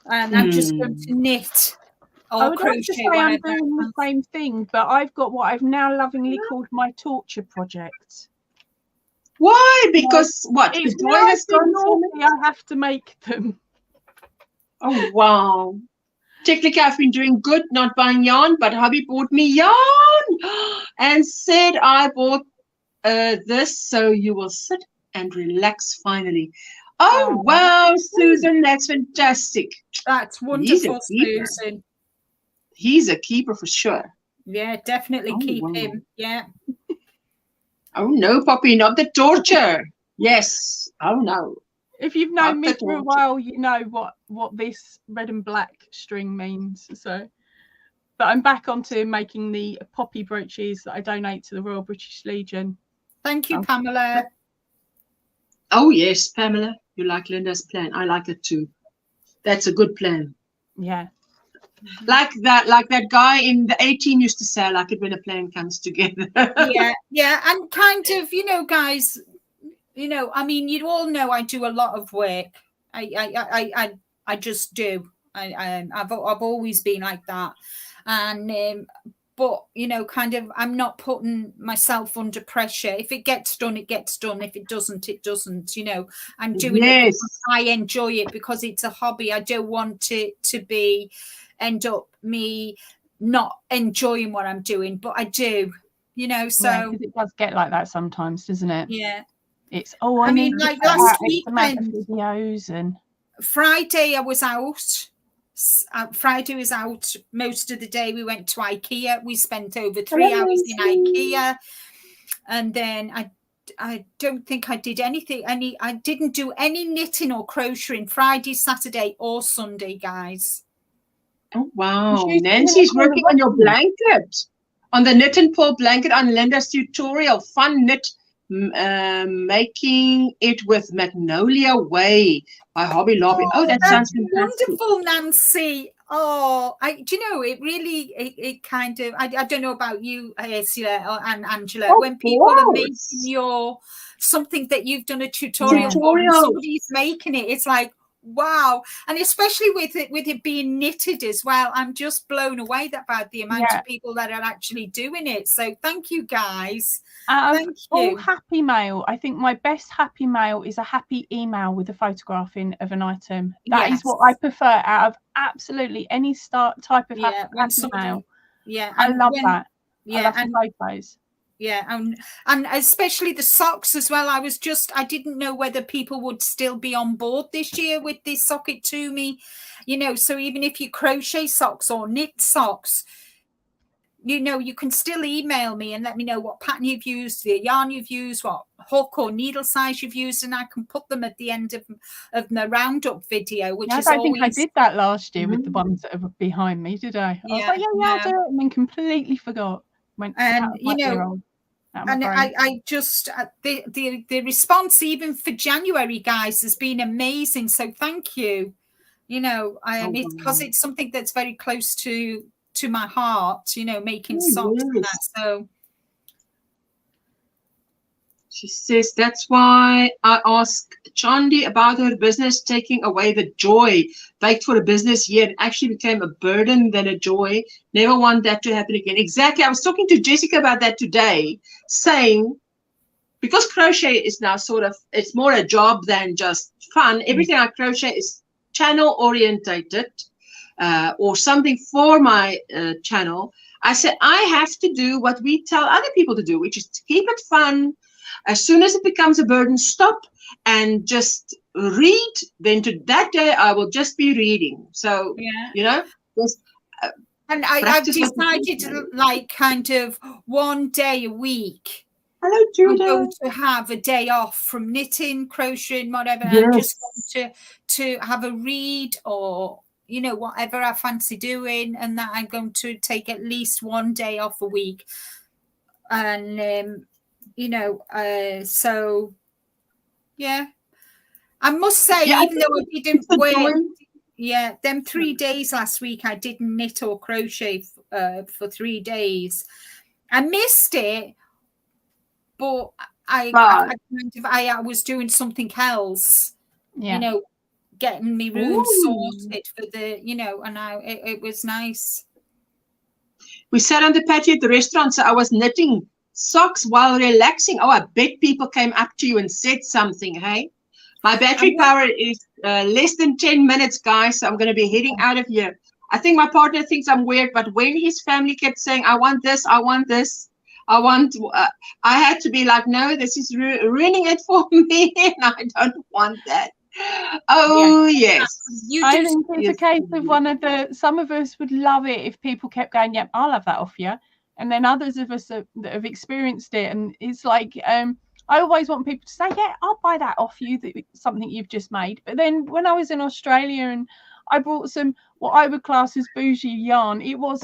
And I'm just going to knit or crochet. I'm doing the same thing, but I've got what I've now lovingly called my torture project. Why? Because what? It's I have to make them. Oh, wow. Technically, I've been doing good, not buying yarn, but hubby bought me yarn and said, I bought this, so you will sit and relax finally. Oh, wow, Susan, that's fantastic. That's wonderful, Susan. He's a keeper for sure. Yeah, definitely keep him. Yeah. Oh, no, Poppy, not the torture. Yes. Oh, no. If you've known me for a while, you know what this red and black string means. So, but I'm back onto making the poppy brooches that I donate to the Royal British Legion. Thank you, Pamela. Oh, yes, Pamela. You like Linda's plan. I like it too. That's a good plan. Yeah. Like that guy in the A-Team used to say, I like it when a plan comes together. Yeah. And kind of, guys, I mean, you all know I do a lot of work. I just do. I've always been like that. And but kind of, I'm not putting myself under pressure. If it gets done, it gets done. If it doesn't, it doesn't. I'm doing it because I enjoy it, because it's a hobby. I don't want it to end up me not enjoying what I'm doing, but I do, you know, so Yeah, 'cause it does get like that sometimes, doesn't it? yeah. It's I I mean, need to like put out last X amount of videos, and Friday I was out. Friday was out most of the day. We went to IKEA. We spent over 3 hours in IKEA, and then I don't think I did anything. I didn't do any knitting or crocheting Friday, Saturday, or Sunday, guys. Oh, wow. She's Nancy's gonna working call on your the blanket, on the knit and pull blanket on Linda's tutorial. Fun knit, making it with Magnolia Way by Hobby Lobby. Oh, that sounds fantastic. Wonderful, Nancy. Oh, do you know, it really, it kind of, I don't know about you, Ursula and Angela, when people are making something that you've done a tutorial for, and somebody's making it, it's like, wow. And especially with it being knitted as well, I'm just blown away about the amount of people that are actually doing it. So thank you, guys. Out of all happy mail, I think my best happy mail is a happy email with a photographing of an item. That is what I prefer out of absolutely any type of happy mail. Yeah, I love that. Yeah, I love the photos. Yeah, and especially the socks as well. I didn't know whether people would still be on board this year with this Sock It To Me, you know. So even if you crochet socks or knit socks, you know, you can still email me and let me know what pattern you've used, the yarn you've used, what hook or needle size you've used, and I can put them at the end of the roundup video, which is I don't think I did that last year with the ones that are behind me, did I? I was like, I'll do it, and then completely forgot. And you know, and I just the response even for January, guys, has been amazing. So thank you. You know, because it's something that's very close to my heart, you know, making socks and that. So she says that's why I asked Chandi about her business taking away the joy. Baked for a business year, it actually became a burden than a joy. Never want that to happen again. Exactly. I was talking to Jessica about that today, saying because crochet is now sort of, it's more a job than just fun. Everything I crochet is channel orientated. Or something for my channel, I said I have to do what we tell other people to do, which is to keep it fun. As soon as it becomes a burden, stop and just read. Then to that day, I will just be reading. So, you know, just, and I've decided like kind of one day a week. Hello, Judah. I'm going to have a day off from knitting, crocheting, whatever. Yes. I'm just going to have a read or, you know, whatever I fancy doing, and that I'm going to take at least one day off a week. And, you know, so, yeah. I must say, even though I didn't wear, them 3 days last week, I didn't knit or crochet for 3 days. I missed it, but I was doing something else, you know, getting me room sorted for the, you know, and it was nice. We sat on the patio at the restaurant, so I was knitting socks while relaxing. Oh, I bet people came up to you and said something, hey? My battery power is less than 10 minutes, guys, so I'm going to be heading out of here. I think my partner thinks I'm weird, but when his family kept saying, I want this, I want this, I had to be like, no, this is ruining it for me, and I don't want that. Oh, yes. I think it's a case of some of us would love it if people kept going, yep, I'll have that off you. And then others of us that have experienced it, and it's like, I always want people to say, yeah, I'll buy that off you, something you've just made. But then when I was in Australia and I bought some what I would class as bougie yarn, it was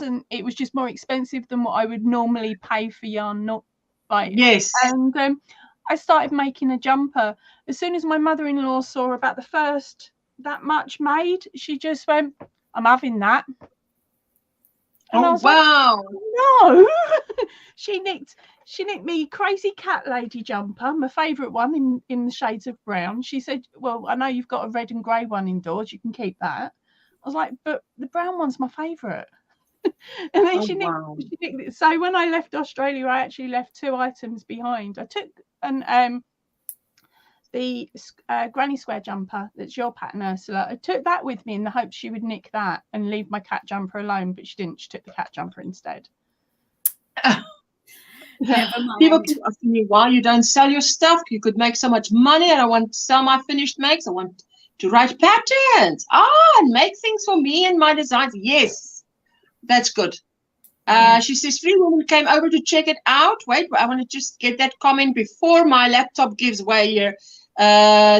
just more expensive than what I would normally pay for yarn, not like, yes. And I started making a jumper. As soon as my mother-in-law saw about the first that much made, she just went, I'm having that. And I was wow. Like, no. she knit me Crazy Cat Lady jumper, my favourite one in the shades of brown. She said, well, I know you've got a red and grey one indoors, you can keep that. I was like, but the brown one's my favourite. And then she knit it. So when I left Australia, I actually left 2 items behind. I took the granny square jumper that's your pattern, Ursula. I took that with me in the hope she would nick that and leave my cat jumper alone, but she didn't. She took the cat jumper instead. Never mind. People keep asking me why you don't sell your stuff. You could make so much money. I don't want to sell my finished makes. I want to write patterns. And make things for me and my designs. Yes, that's good. She says 3 women came over to check it out. Wait, I want to just get that comment before my laptop gives way here.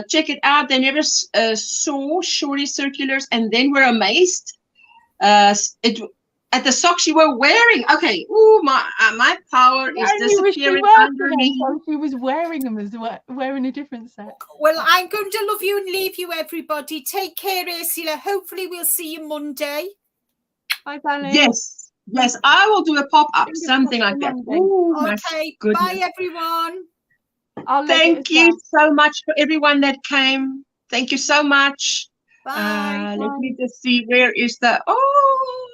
Check it out. They never saw Shorty circulars and then were amazed. At the socks you were wearing. Okay. Ooh, my power is disappearing under me. She was wearing them as well, wearing a different set. Well, I'm going to love you and leave you, everybody. Take care, Ursula. Hopefully we'll see you Monday. Bye, darling. Yes. Yes, I will do a pop-up, something like that. Ooh, okay. Bye, everyone. Thank you so much for everyone that came. Thank you so much. Bye. Let me just see. Where is the... Oh...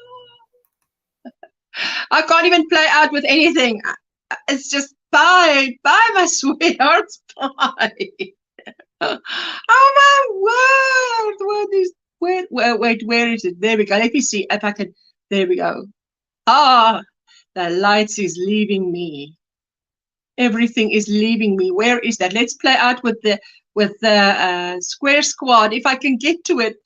I can't even play out with anything. It's just bye. Bye, my sweethearts. Bye. Oh, my word. Where is it? There we go. Let me see if I can... There we go. The lights is leaving me. Everything is leaving me. Where is that? Let's play out with the square squad if I can get to it.